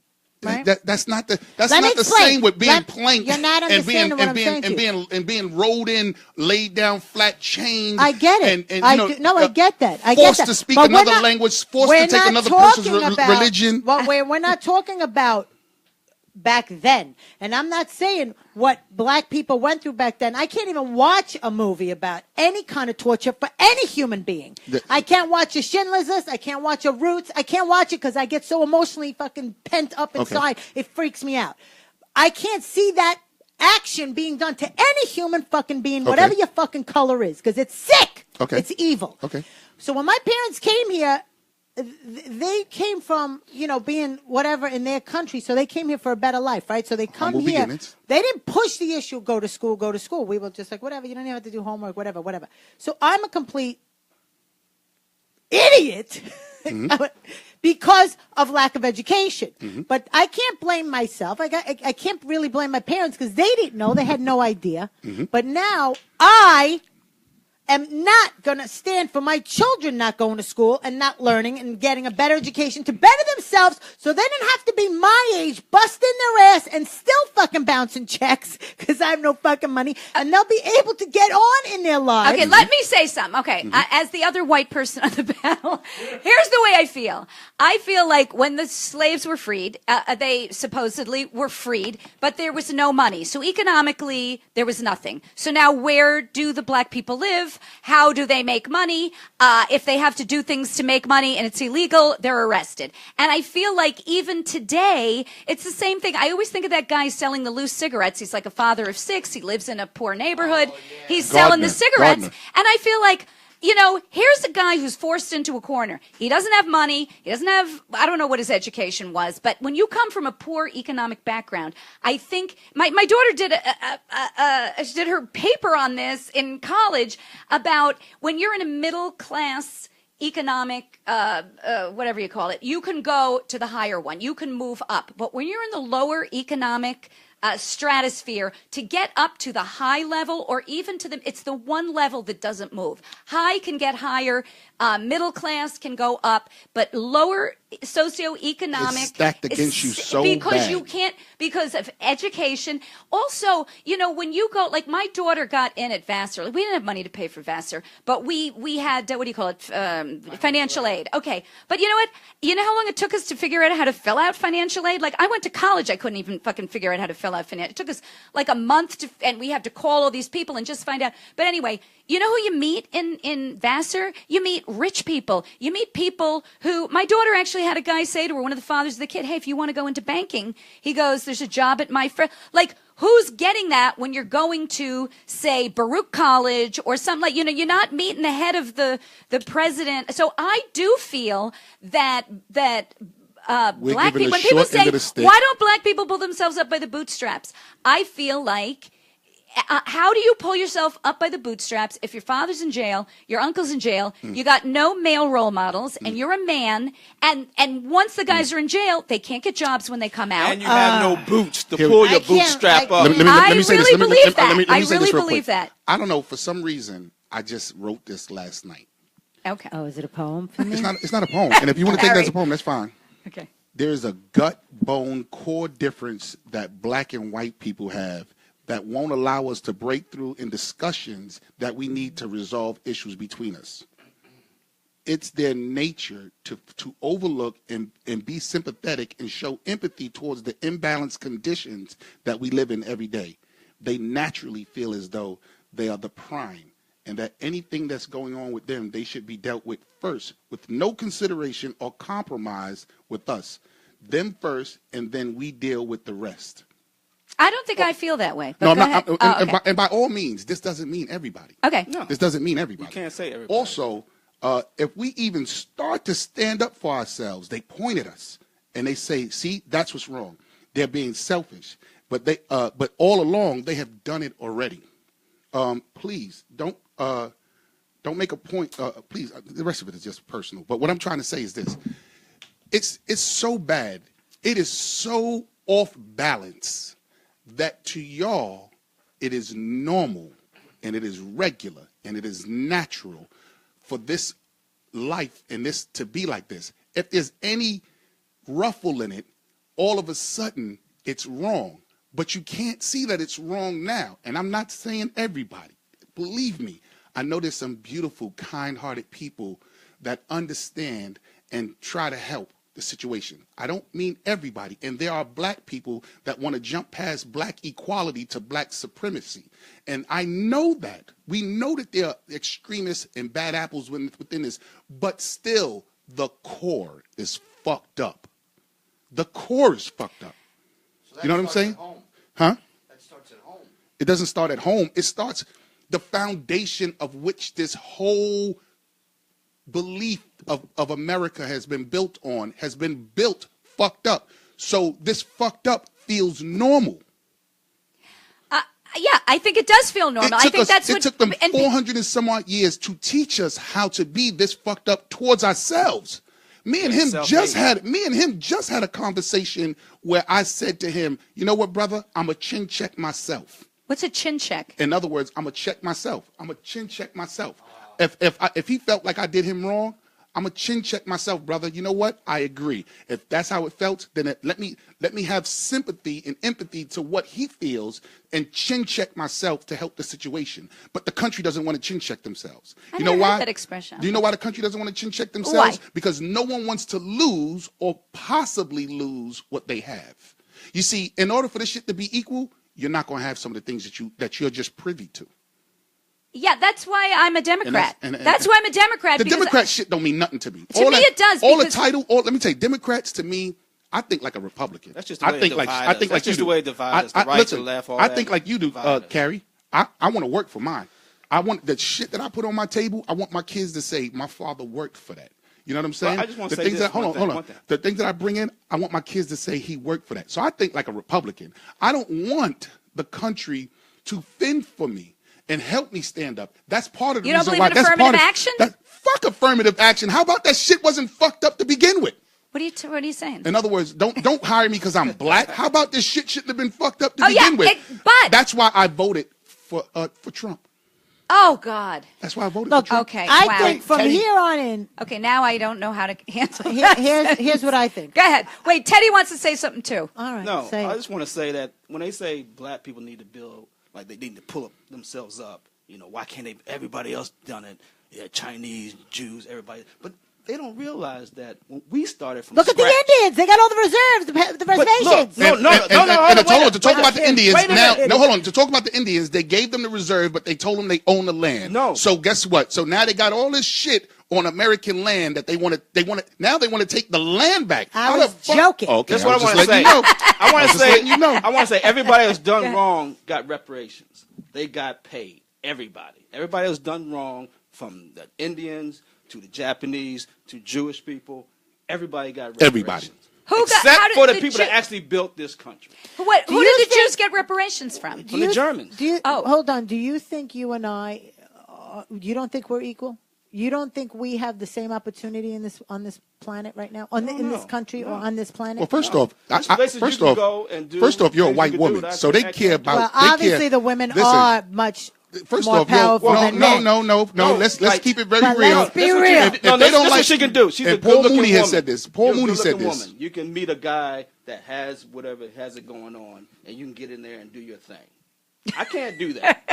Right? That's not the Let me not the explain. same with being Let- planked you're not and being understanding what I'm saying to you. and being rolled in, laid down, flat chained. I get it. And I you know, do- no, I get that. I get forced that. to speak But we're another not- language, forced we're to take not another person's talking about- religion. Well, we're not talking about back then. And I'm not saying what black people went through back then. I can't even watch a movie about any kind of torture for any human being. I can't watch a Schindler's List. I can't watch a Roots. I can't watch it because I get so emotionally fucking pent up inside. It freaks me out. I can't see that action being done to any human fucking being, whatever your fucking color is, because it's sick. Okay. It's evil. Okay. So when my parents came here, they came from, being whatever in their country. So they came here for a better life, right? So they come Humble here. beginnings. They didn't push the issue, go to school. We were just like, whatever, you don't even have to do homework, whatever. So I'm a complete idiot because of lack of education. But I can't blame myself. I can't really blame my parents because they didn't know. They had no idea. But now I am not going to stand for my children not going to school and not learning and getting a better education to better themselves so they don't have to be my age, busting their ass and still fucking bouncing checks because I have no fucking money, and they'll be able to get on in their lives. Okay, let me say something. Okay, as the other white person on the panel, here's the way I feel. I feel like when the slaves were freed, they supposedly were freed, but there was no money. So economically, there was nothing. So now where do the black people live? How do they make money? If they have to do things to make money and it's illegal, they're arrested. And I feel like even today, it's the same thing. I always think of that guy selling the loose cigarettes. He's like a father of 6. He lives in a poor neighborhood. He's selling the cigarettes. Gardner. And I feel like, here's a guy who's forced into a corner. He doesn't have money. He doesn't have, I don't know what his education was, but when you come from a poor economic background, I think my daughter did her paper on this in college about when you're in a middle class economic, whatever you call it, you can go to the higher one. You can move up. But when you're in the lower economic stratosphere, to get up to the high level or even to it's the one level that doesn't move. High can get higher, middle class can go up, but lower socioeconomic It's stacked against you so because bad. you can't, because of education. Also, when you go, like my daughter got in at Vassar. We didn't have money to pay for Vassar, but we had, what do you call it? Financial aid. Okay. But you know what? You know how long it took us to figure out how to fill out financial aid? Like I went to college. I couldn't even fucking figure out how to fill out financial. It took us like a month and we had to call all these people and just find out. But anyway, you know who you meet in Vassar? You meet rich people. You meet people who, my daughter actually had a guy say to her, one of the fathers of the kid, hey, if you want to go into banking, he goes, there's a job at my friend. Like, who's getting that when you're going to, say, Baruch College or something like, you're not meeting the head of the president. So I do feel that black people, when people say, why don't black people pull themselves up by the bootstraps? I feel like, how do you pull yourself up by the bootstraps if your father's in jail, your uncle's in jail, you got no male role models, and you're a man, and once the guys are in jail, they can't get jobs when they come out. And you have no boots to pull your bootstrap up. Let me say this. I really believe that. Let me I say really this real believe quick. that. I don't know. For some reason, I just wrote this last night. Okay. Oh, is it a poem for me? It's not a poem. And if you want to think that's a poem, that's fine. Okay. There's a gut bone core difference that black and white people have that won't allow us to break through in discussions that we need to resolve issues between us. It's their nature to overlook and be sympathetic and show empathy towards the imbalanced conditions that we live in every day. They naturally feel as though they are the prime and that anything that's going on with them, they should be dealt with first with no consideration or compromise with us. Them first, and then we deal with the rest. I don't think I feel that way. But No, I'm go not. ahead. And by all means, this doesn't mean everybody. Okay. No. This doesn't mean everybody. You can't say everybody. Also, if we even start to stand up for ourselves, they point at us and they say, see, that's what's wrong. They're being selfish. But all along, they have done it already. Please, don't make a point. Please, the rest of it is just personal. But what I'm trying to say is this. It's so bad. It is so off balance that to y'all, it is normal and it is regular and it is natural for this life and this to be like this. If there's any ruffle in it, all of a sudden it's wrong. But you can't see that it's wrong now. And I'm not saying everybody. Believe me, I know there's some beautiful, kind-hearted people that understand and try to help the situation. I don't mean everybody. And there are black people that want to jump past black equality to black supremacy. And I know that. We know that there are extremists and bad apples within this. But still, the core is fucked up. The core is fucked up. So you know what I'm saying? Huh? That starts at home. It doesn't start at home. It starts the foundation of which this whole belief of America has been built on, has been built fucked up. So this fucked up feels normal. Yeah, I think it does feel normal. I think that's what it took them 400 and some odd years to teach us how to be this fucked up towards ourselves. Me and him just had a conversation where I said to him, you know what, brother? I'm a chin check myself. What's a chin check? In other words, I'm a check myself. I'm a chin check myself. If he felt like I did him wrong, I'm a chin check myself, brother. You know what? I agree. If that's how it felt, then let me have sympathy and empathy to what he feels and chin check myself to help the situation. But the country doesn't want to chin check themselves. I You know never why? heard that expression. Do you know why the country doesn't want to chin check themselves? Why? Because no one wants to lose or possibly lose what they have. You see, in order for this shit to be equal, you're not going to have some of the things that you're just privy to. Yeah, that's why I'm a Democrat. And that's why I'm a Democrat. The because Democrat shit don't mean nothing to me. To me, it does, All the because- title. Let me tell you, Democrats to me, I think like a Republican. That's just the way I think it like divide I us. think That's like you just do. the way it divides us, the right, listen, the left, all I that think like you do, divide us. Carrie. I want to work for mine. I want the shit that I put on my table. I want my kids to say my father worked for that. You know what I'm saying? Well, I just want to the say things this, that hold one on. thing. The things that I bring in, I want my kids to say he worked for that. So I think like a Republican. I don't want the country to fend for me and help me stand up. That's part of the You don't reason believe why. in That's affirmative part of action? Fuck affirmative action. How about that shit wasn't fucked up to begin with? What are you saying? In other words, don't hire me because I'm black. How about this shit shouldn't have been fucked up to Oh, yeah, begin with? but- That's why I voted for Trump. Oh God. That's why I voted Look, for Trump. Okay. I wow. think from Teddy- here on in, Okay, now I don't know how to handle here's what I think. Go ahead. Wait, Teddy wants to say something too. All right. No, say I it. just want to say that when they say black people need to build, like they need to pull up themselves up, why can't they? Everybody else done it. Yeah, Chinese, Jews, everybody. But they don't realize that when we started from Look at the scratch, Indians. They got all the reserves, the reservations. look, no, And to talk about the Indians wait a now. minute. No, hold on. To talk about the Indians, they gave them the reserve, but they told them they own the land. No. So guess what? So now they got all this shit on American land that they want to. Now they want to take the land back. I How was the fuck- joking. Okay, That's what I was want just to say. letting you know. I want to just say, letting you know. I want to say, everybody that's done wrong got reparations. They got paid. Everybody that's done wrong, from the Indians to the Japanese to Jewish people, everybody got reparations. Everybody. Who got? Except how did for the people that Jew- actually built this country. Who you did the think- Jews get reparations from? From the Germans. Hold on. Do you think you and I? You don't think we're equal? You don't think we have the same opportunity on this planet right now, in this country or on this planet? Well, first off, There's places you can go and do first off, you're a things you white can do woman, that so I they can't care do. about. Well, they obviously care. the women Listen, are much First more off, powerful than men. no. Let's like- keep it very But real. let's be That's what real. you- If No, they that's don't what like- she can do. She's and a Paul good-looking Mooney has woman. said this. Paul You're a Mooney said good-looking this. woman. You can meet a guy that has whatever has it going on, and you can get in there and do your thing. I can't do that.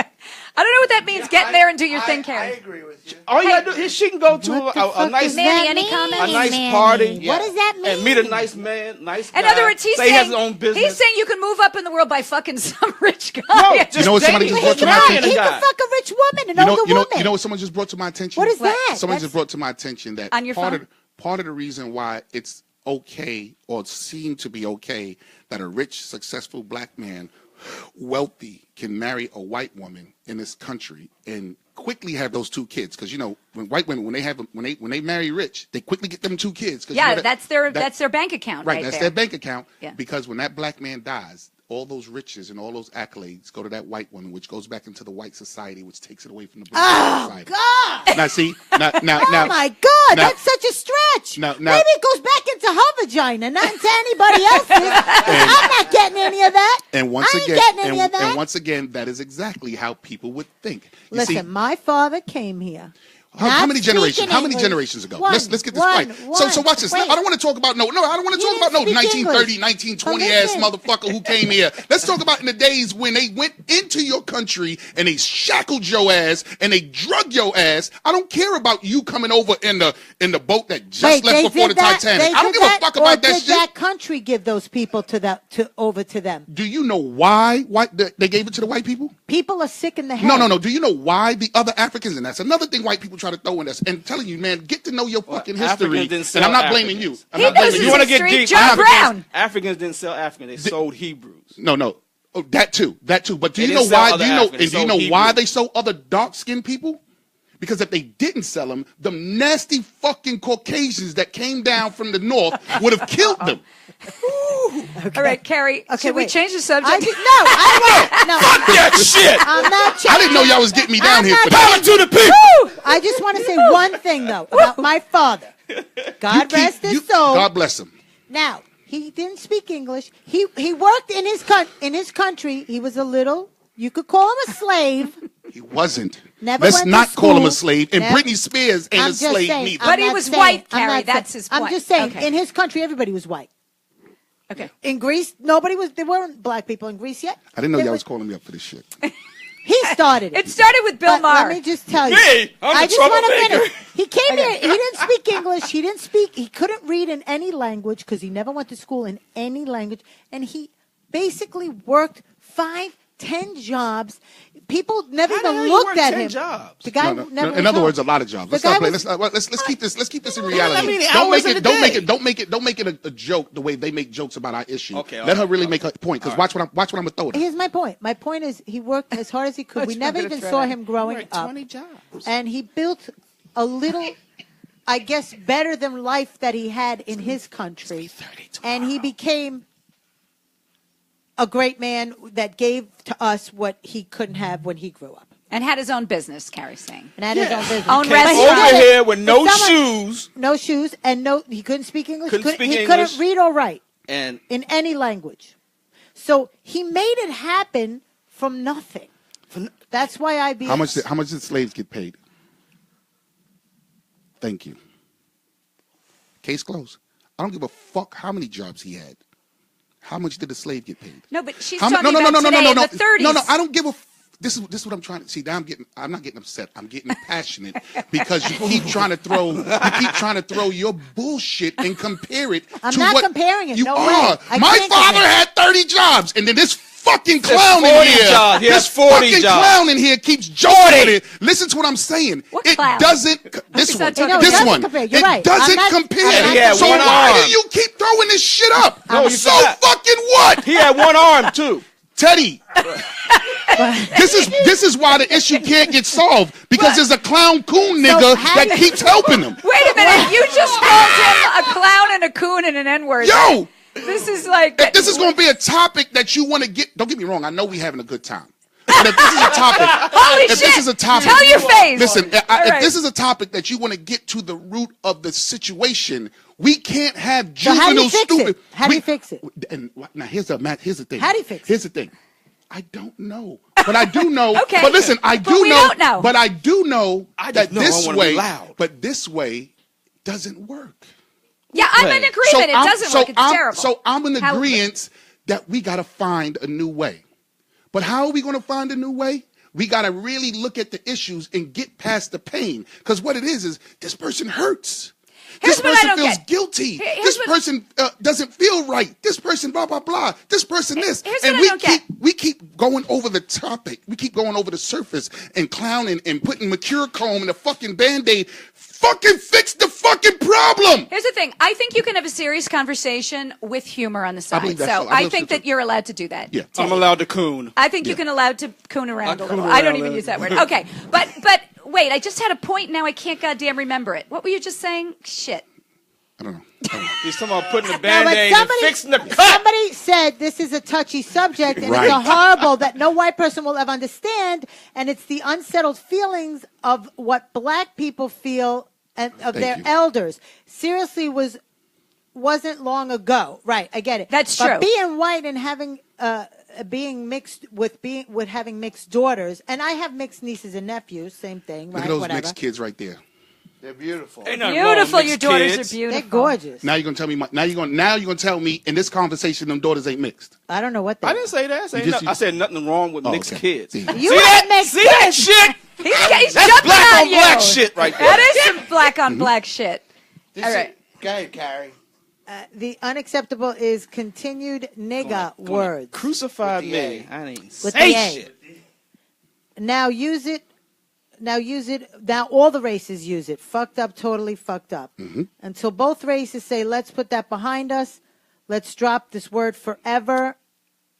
I don't know what that means. Get there and do your thing, I Karen. agree with you. All you gotta do is she can go to What the a fuck nice, does Manny, that any mean, comments? a nice Manny? party. What does that mean? And meet a nice man, nice guy. In other words, he's say he saying has his own business. he's saying you can move up in the world by fucking some rich guy. No, just You know what somebody dating. just brought to my Marrying attention? a He guy. can fuck a rich woman, an older woman. You know what someone just brought to my attention? What is that? Someone That's- just brought to my attention that On your phone? part of the reason why it's okay or seem to be okay that a rich, successful black man, wealthy, can marry a white woman in this country and quickly have those 2 kids because when white women when they marry rich, they quickly get them 2 kids. Yeah, that's their bank account. Right, that's there. their bank account. Yeah. Because when that black man dies, all those riches and all those accolades go to that white woman, which goes back into the white society, which takes it away from the black society. God. Now, see, now, Oh my God, now- that's such a stretch. now- Maybe it goes back into her vagina, not into anybody else's. I'm not getting any of that. And once I ain't again, getting any of that. and once again, that is exactly how people would think. You Listen, see, my father came here. how not many generations? speaking How many English. generations ago? One, let's get this one, right. one. So watch this. Wait. I don't want to talk about no. I don't want to You talk about no didn't speak 1930, English. 1920 But ass listen. motherfucker who came here. Let's talk about in the days when they went into your country and they shackled your ass and they drug your ass. I don't care about you coming over in the boat that just Wait, left they before the did that? Titanic. They I don't did give that, a fuck or about that did shit. that country give those people over to them? Do you know why they gave it to the white people? People are sick in the head. No. Do you know why the other Africans, and that's another thing white people try to throw in us, and telling you, man, get to know your fucking history. Africans didn't And sell I'm not blaming you. Africans. I'm He not knows blaming his you. You want to get history, deep? John Brown. Africans didn't sell Africans; they sold Hebrews. No. Oh, that too. But do They you didn't know sell why? other Do you know? Africans, And do you sold know why Hebrews. they sold other dark-skinned people? Because if they didn't sell them, the nasty fucking Caucasians that came down from the north would have killed them. All right, Carrie. Should we wait. change the subject? I won't. No, That shit. I'm not changing. I didn't know y'all was getting me down I'm here not for that. To the people. I just want to say one thing, though, about my father. God rest his soul. God bless him. Now, he didn't speak English. He worked in his country. He was a little, you could call him a slave. He wasn't. Never Let's went to not call him a school. slave. And Never- Britney Spears ain't I'm a just slave saying, neither. I'm But he not was saying- white, I'm Carrie. not That's saying- his I'm point. just saying, Okay. in his country, everybody was white. Okay. In Greece, there weren't black people in Greece yet. I didn't know There y'all was- was calling me up for this shit. He started it. It started with Bill But Maher. Let me just tell you. Me, I'm I the just want to troublemaker. finish. He came here. He didn't speak English. He couldn't read in any language because he never went to school in any language. And he basically worked 5-10 jobs. People never How the even hell you looked work at 10 him. jobs? The guy No. never. In was other home. words, a lot of jobs. The Let's not guy play. was- Let's keep this in How reality. many Don't hours make in it. a Don't make day? it. Don't make it a joke the way they make jokes about our issue. Okay, all Let her right, really all make her point. Because watch what I'm gonna throw at her. Here's my point. My point is he worked as hard as he could. We never even saw him growing up. 20 jobs. And he built a little, I guess, better than life that he had in his country. And he became a great man that gave to us what he couldn't have when he grew up. And had his own business, Carrie's saying. And had his own business. Own But restaurant. he Over did it. here with no If someone- shoes No shoes, and he couldn't speak English. Couldn't speak he English. couldn't read or write and in any language. So he made it happen from nothing. That's why I be How much did slaves get paid? Thank you. Case closed. I don't give a fuck how many jobs he had. How much did a slave get paid? No, but she's How talking about today in the 30s. No, I don't give a. This is what I'm trying to see. Now I'm not getting upset. I'm getting passionate because you keep trying to throw your bullshit and compare it. I'm to not what comparing it. You No are. way. I My can't father compare. had 30 jobs, and then this fucking clown 40 in here. jobs. He has This 40 fucking jobs. clown in here keeps joking with it. Listen to what I'm saying. What it clown? doesn't. This He's one. not talking No, it This doesn't one. compare. You're It right. doesn't I'm not- compare. I'm not He had So one why arm. do you keep throwing this shit up? No, you So forgot. fucking what? he had one arm too. Teddy, this is why the issue can't get solved because there's a clown coon nigga how that do you- keeps helping him. Wait a minute. You just called him a clown and a coon and an N-word. Yo, This is like... if this is going to be a topic that you want to get, don't get me wrong. I know we having a good time. But if this is a topic, Holy if shit. this is a topic, Tell your face. Listen, All if right. this is a topic that you want to get to the root of the situation, we can't have So how do juvenile you fix stupid. it? How do you fix it? And now here's the thing. How do you fix it? Here's the thing. I don't know, but I do know. Okay. But listen, I But do we know. don't know. But I do know I that just know I this wanna be way, loud. but this way doesn't work. Yeah, I'm in Right. agreement. It doesn't work. It's terrible. So I'm in How- agreement that we got to find a new way. But how are we going to find a new way? We got to really look at the issues and get past the pain. Because what it is this person hurts. Here's This what I person don't feels get. guilty. Here's This what- person doesn't feel right. This person blah, blah, blah. This person this. Here's And what I we don't get. we keep going over the topic. We keep going over the surface and clowning and putting Mercurochrome and a fucking Band-Aid. Fucking fix the fucking problem. Here's the thing. I think you can have a serious conversation with humor on the side. believe that's So so. I I believe think so, that too. you're allowed to do that. Yeah. I'm allowed to coon. I think you can allowed to coon around a coon little. I don't around even a use that word. little. Okay, but wait, I just had a point. Now I can't goddamn remember it. What were you just saying? Shit. I don't know. He's talking about putting the No, but Band-Aid and fixing the cut. somebody said this is a touchy subject and it's a Right. horrible that no white person will ever understand, and it's the unsettled feelings of what black people feel and of Thank their you. elders. Seriously, wasn't long ago. Right, I get it. That's but true. being white and having being mixed with having mixed daughters, and I have mixed nieces and nephews. Same thing, Look right? at those Whatever. mixed kids right there. They're beautiful. Ain't nothing wrong with Beautiful. Your mixed daughters kids. are beautiful. They're gorgeous. Now you're gonna tell me. Now you're gonna tell me in this conversation them daughters ain't mixed. I don't know what they. I didn't say that. I said nothing wrong with Oh, mixed okay. kids. See. You See have that? mixed See that kids. shit? He's That's jumping black on on you. black shit right there. That is some black on black shit. This All is- right. Go ahead, Carrie. The unacceptable is continued nigga words. Crucified With the me. A. I didn't With say the A. shit. Now use it. Now all the races use it. Fucked up, totally fucked up. Mm-hmm. Until both races say, let's put that behind us. Let's drop this word forever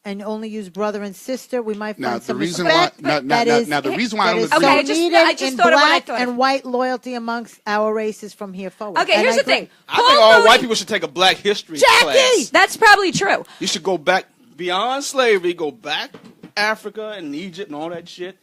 and only use brother and sister. We might Now, find the some reason respect. why- now, that is- now, the reason why I that don't is agree- so Okay, needed I just in thought of what I black thought of. and white loyalty amongst our races from here forward. Okay, And here's I the agree. thing. I think Paul all Mooney- white people should take a black history Jackie! class. That's probably true. You should go back beyond slavery, go back Africa and Egypt and all that shit,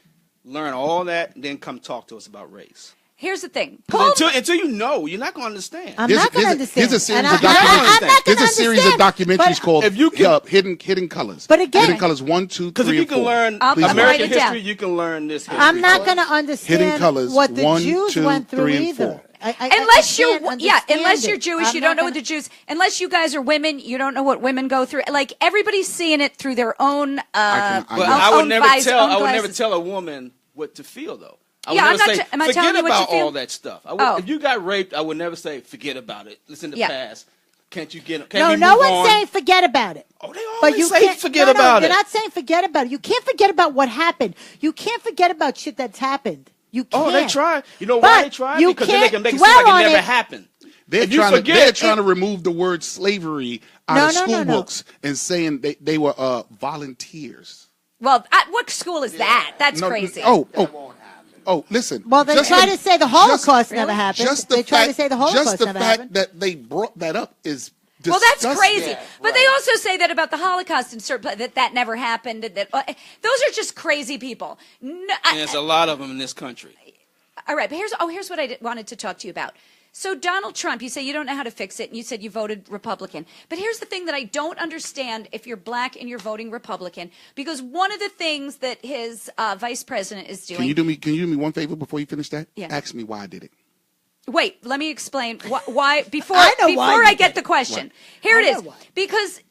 learn all that, and then come talk to us about race. Here's the thing. 'Cause until you know, you're not going to understand. I'm Here's- not going to here's a- understand. here's a series And of I'm not documentaries. gonna There's a series of understand. documentaries But called If you can- Hidden Colors. But again- Hidden Colors 1, 2, 3, Because if you and can 4. learn I'll Please write American it down. history, you can learn this history. I'm not too. going to understand Hidden Colors, what the 1, Jews 2, went through 3, and either. 4. Unless you're, can't yeah, unless understand you're it. Jewish, I'm you not don't know gonna- what the Jews. Unless you guys are women, you don't know what women go through. Like everybody's seeing it through their own. I But own- I would own never eyes, tell. own I would never glasses. tell a woman what to feel, though. I would Yeah, I'm never not say, t- am I forget telling you what you about feel? all that stuff. I would, Oh. If you got raped, I would never say, forget about it. It's in the Yeah. past. Can't you get? No, we no move one's on? saying forget about it. Oh, they But always you say can't forget no, about They're it. not saying forget about it. You can't forget about what happened. You can't forget about shit that's happened. You can't. Oh, they try. You know why But they try? you Because then they can can't make it seem dwell like on it never it. happened. They're If you trying to forget, remove the word slavery out No, of no, school no, no. books and saying they were volunteers. Well, at what school is that? That's No, crazy. Oh, listen. Well, they just try the- to say the Holocaust Really? never happened. Just the They try to fact- say the Holocaust Just the never fact happened. that they brought that up is Well, that's disgusting. crazy. Yeah, but they right. also say that about the Holocaust and certain that never happened. That those are just crazy people. No, And there's a lot of them in this country. all right, but here's what I wanted to talk to you about. So Donald Trump, you say you don't know how to fix it, and you said you voted Republican. But here's the thing that I don't understand if you're black and you're voting Republican, because one of the things that his vice president is doing. Can you do me one favor before you finish that? Yeah. Ask me why I did it. Wait, let me explain why before I know why before you I get did the question. Why? Here it I is. know why. Because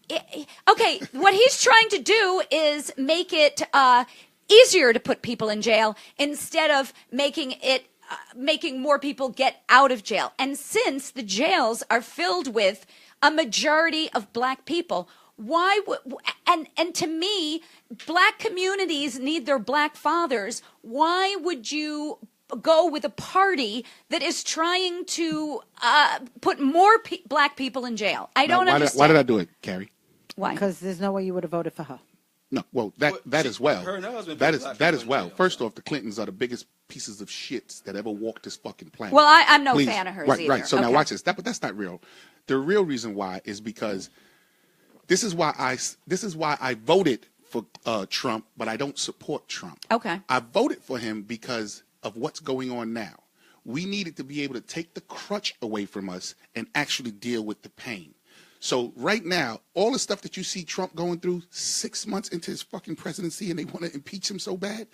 okay, what he's trying to do is make it easier to put people in jail instead of making it making more people get out of jail. And since the jails are filled with a majority of black people, why would and to me, black communities need their black fathers. Why would you go with a party that is trying to put more black people in jail? I don't understand. Why did I do it, Carrie? Why? Because there's no way you would have voted for her. No, well, that Well, as well. her and her husband That put is black that people as in well. jail, First so. off, the Clintons are the biggest pieces of shits that ever walked this fucking planet. Well, I'm no Please. fan of hers right, either. Right. So now Okay. watch this. But that's not real. The real reason why is because this is why I voted for Trump, but I don't support Trump. Okay. I voted for him because of what's going on now. We needed to be able to take the crutch away from us and actually deal with the pain. So right now, all the stuff that you see Trump going through 6 months into his fucking presidency and they want to impeach him so bad,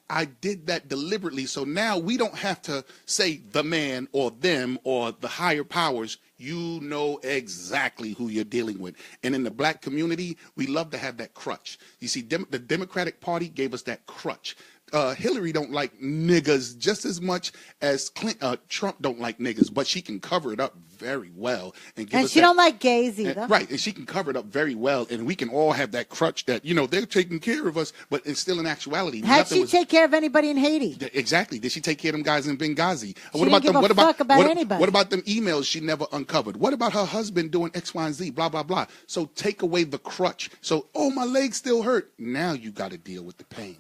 I did that deliberately. So now we don't have to say the man or them or the higher powers. You know exactly who you're dealing with. And in the black community, we love to have that crutch. You see, the Democratic Party gave us that crutch. Hillary don't like niggas just as much as Trump don't like niggas, but she can cover it up very well and give And us she that- don't like gays either. and- right, and she can cover it up very well, and we can all have that crutch that they're taking care of us, but it's still in actuality. How'd nothing she was- take care of anybody in Haiti? Exactly. Did she take care of them guys in Benghazi? didn't give a fuck about anybody. What about them emails she never uncovered? What about her husband doing X, Y, and Z? Blah blah blah. So take away the crutch. So my legs still hurt. Now you got to deal with the pain.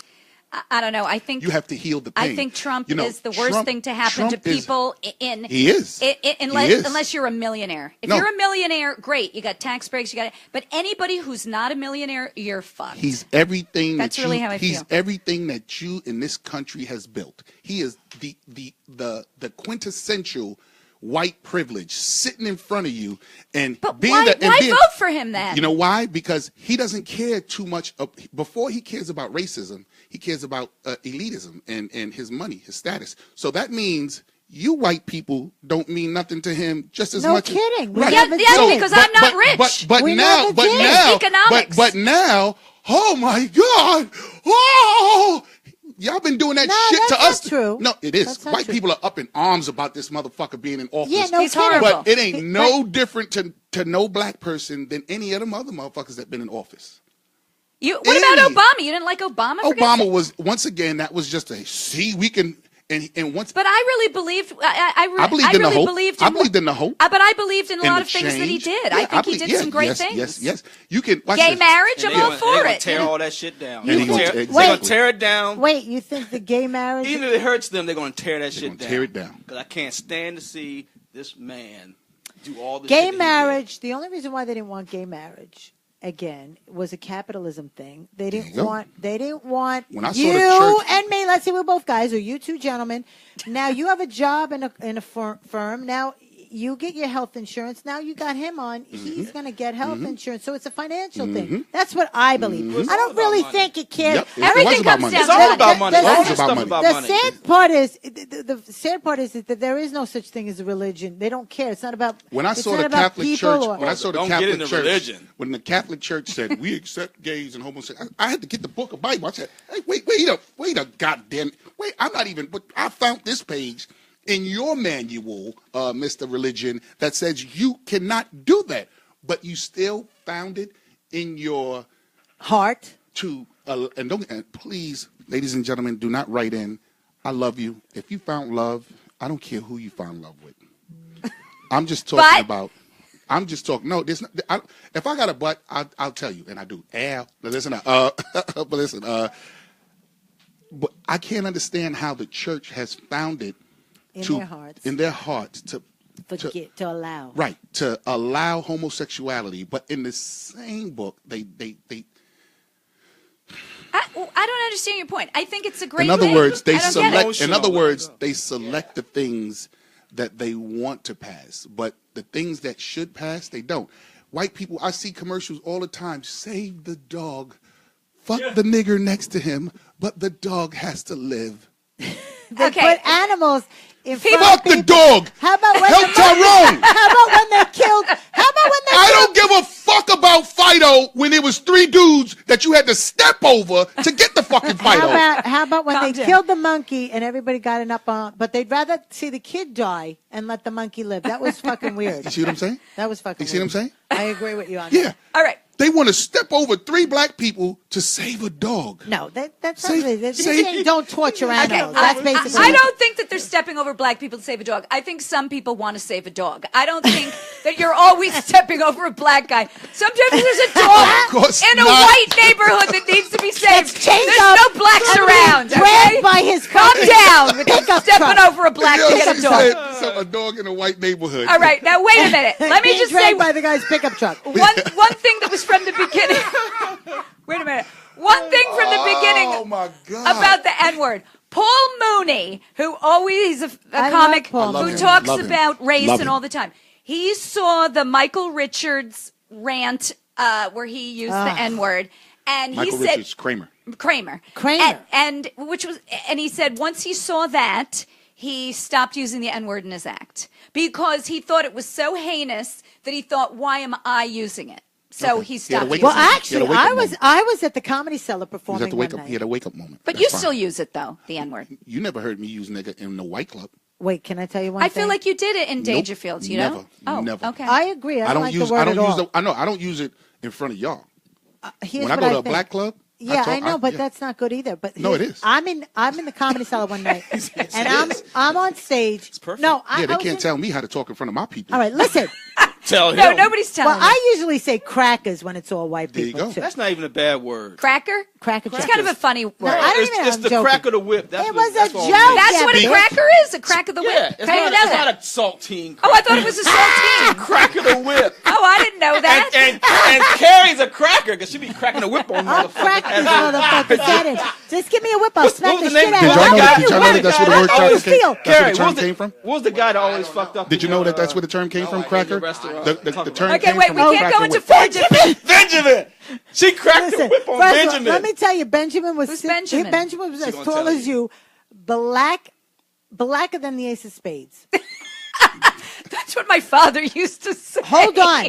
I don't know. I think You have to heal the pain. I think Trump You know, is the worst Trump- thing to happen to Trump is- people in. He is. Unless, He is. unless you're a millionaire. If No. you're a millionaire, great. You got tax breaks. You got it. But anybody who's not a millionaire, you're fucked. He's everything. That's really how I He's feel. everything that you in this country has built. He is the quintessential white privilege sitting in front of you and But being why, the, and why being, vote for him then? You know why? Because he doesn't care too much. Before he cares about racism, he cares about elitism and his money, his status. So that means you white people don't mean nothing to him just as No much. kidding. We Right. never Yes, did. because I'm not rich. But We now, never but did. now, Economics. but now, oh my God! Oh, y'all been doing that No, shit that's to not us. true. No, it is. That's not White true. people are up in arms about this motherfucker being in office. Yeah, no He's kidding. horrible. But it ain't no different to no black person than any of them other motherfuckers that been in office. What about Any. Obama? You didn't like Obama? For God's Obama sake? was once again that was just a we can and once. But I really believed. I believed in the really hope. believed I believed in the hope. But I believed in a and lot the of things that he change. did. Yeah, I think he believe- did some great yes, things. Yes. You can watch Gay this. marriage, And I'm all for they're gonna it. tear all that shit down. And They're gonna exactly. they're gonna tear it down. Wait, you think the gay marriage? Even if it hurts them, they're gonna tear that shit gonna down. tear it down. Because I can't stand to see this man do all this. Gay shit that he did. marriage, the only reason why they didn't want gay marriage again was a capitalism thing. They you didn't go. want When I saw you the church- and me, let's say we're both guys, or you two gentlemen. Now you have a job in a firm. Now you get your health insurance. Now you got him on. Mm-hmm. He's going to get health insurance. So it's a financial thing. That's what I believe. It's I all don't about really money. think it cares. Yep, it Everything was about comes money. down It's all about money. the- All Always this about stuff money. about the money. sad part is the sad part is that there is no such thing as a religion. They don't care. It's not about When I it's saw not the about Catholic people Church, or- when I saw the Don't get Catholic into Church, religion. when the Catholic Church said we accept gays and homosexuals, I had to get the book of Bible. I said, hey, wait a goddamn, I'm not even. But I found this page in your manual, Mr. Religion, that says you cannot do that, but you still found it in your heart. and please, ladies and gentlemen, do not write in. I love you. If you found love, I don't care who you found love with. I'm just talking But- about. I'm just talking. No, there's not. If I got a butt, I'll tell you, and I do. But listen, but listen. But I can't understand how the church has found it In their hearts. to allow. right to allow homosexuality, but in the same book they I don't understand your point. I think it's a great in other thing. words, they I don't get it. select. In Emotional. other words, they select the things that they want to pass, but the things that should pass, they don't. White people, I see commercials all the time. Save the dog, fuck the nigger next to him, but the dog has to live. They Okay. put animals in People- front Fuck of the people. dog. How about when Help the Tyrone. How about when they killed? How about when they I killed? don't give a fuck about Fido when it was 3 dudes that you had to step over to get the fucking Fido. How about when Calm they down. killed the monkey and everybody got it up on? But they'd rather see the kid die and let the monkey live. That was fucking weird. You see what I'm saying? That was fucking. You see what I'm saying? I agree with you on Yeah. that. All right. They want to step over 3 black people to save a dog. No, that's not Say- really. They're say- saying don't torture Okay. animals. That's basically. I don't think that they're stepping over black people to save a dog. I think some people want to save a dog. I don't think that you're always stepping over a black guy. Sometimes there's a dog course in a not. white neighborhood that needs to be saved. chained There's up, no blacks around. dragged Okay? by his Calm fucking down with pickup stepping truck. over a black You to know, get she a dog. said, so a dog in a white neighborhood. All right, now wait a minute. Let me Being just say dragged by the guy's pickup truck. one thing that was from the beginning. Wait a minute. One thing from the beginning Oh my God. about the N-word. Paul Mooney, who always a I love comic Paul love who him. talks Love him. about race Love and him. all the time. He saw the Michael Richards rant where he used the N-word, and Michael he said Richards, Kramer. Kramer. Kramer. And he said once he saw that, he stopped using the N-word in his act because he thought it was so heinous that he thought, why am I using it? So Okay. he He had a stopped wake-up using Well, moment. it. actually, He had a wake-up moment. I was at the Comedy Cellar He was performing at the wake one up. night. He had a wake up moment. But That's you fine. still use it, though, the N-word. You never heard me use nigga in the white club. Wait, can I tell you one I thing? feel like you did it in Nope. Dangerfields, you know? Never. Oh, Never. okay. I agree. I don't like use. the word I don't at use. all. I know. I don't use it in front of y'all. Here's When I what go to a think. black club. Yeah, I know, but yeah. that's not good either. But No, it here's- is. I'm in the Comedy Cellar one night, and I'm on stage. It's perfect. No, I, Yeah, they I was can't in- tell me how to talk in front of my people. All right, listen. Tell him. No, nobody's telling Well, me. I usually say crackers when it's all white There you people go. too. That's not even a bad word. Cracker? Cracker. It's kind of a funny word. No, I don't it's, even. it's I'm the joking. crack of the whip. That's It what- was a that's all it joke. means. That's what a Yeah, cracker is? A crack of the whip? Yeah, it's Okay, not, that's it's it. not a saltine. Oh, I thought it was a saltine. Crack of the whip. Oh, I didn't know that. And Carrie's a cracker because she be cracking the whip on I'll motherfuckers. crack this motherfucker. Get him. Just give me a whip. I'll smack what the was the shit name? out Did of y'all him. know? I'll Did give y'all you know one. that that's where the word Always cracker came? steal. That's where Carrie, the what term was came from. What was the guy that always fucked up? Did you know that that's where the term came No, from? I didn't. Cracker. The restaurant. The term Okay, came wait, from we can't cracker go into whip. Benjamin. Benjamin. She cracked Listen, the whip on first of all, Benjamin. let me tell you, Benjamin was Who's sit- Benjamin? Benjamin was She as gonna tall tell as you, blacker than the Ace of Spades. That's what my father used to say. Hold on,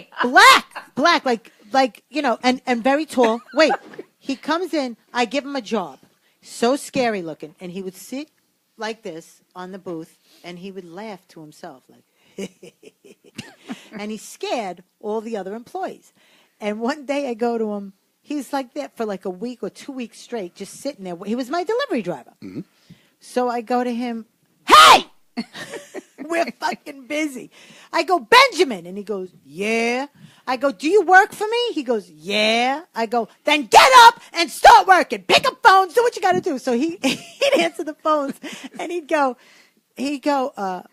black, like you know, and very tall. Wait, he comes in. I give him a job, so scary looking, and he would sit like this on the booth, and he would laugh to himself, like, and he scared all the other employees. And one day I go to him. He's like that for like a week or 2 weeks straight, just sitting there. He was my delivery driver. So I go to him, hey, we're fucking busy. I go, Benjamin. And he goes, yeah. I go, do you work for me? He goes, yeah. I go, then get up and start working. Pick up phones, do what you got to do. So he'd answer the phones and he'd go, all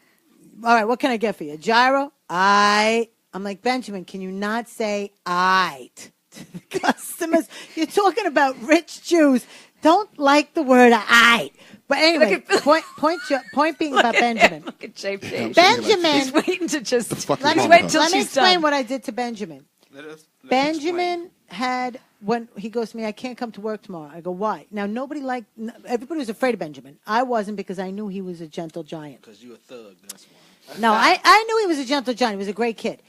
right, what can I get for you? Gyro? I'm like, Benjamin, can you not say aight to the customers? You're talking about rich Jews. Don't like the word aight. But anyway, Look point being Look about at Benjamin. him. Look at JP. Yeah, I'm Benjamin, He's waiting to just. fuck is let me, wrong wait with till her? let me she's explain done. what I did to Benjamin. Let us Benjamin had, when he goes to me, I can't come to work tomorrow. I go, why? Now, everybody was afraid of Benjamin. I wasn't, because I knew he was a gentle giant. Because you a thug, that's why. No, I knew he was a gentle giant. He was a great kid.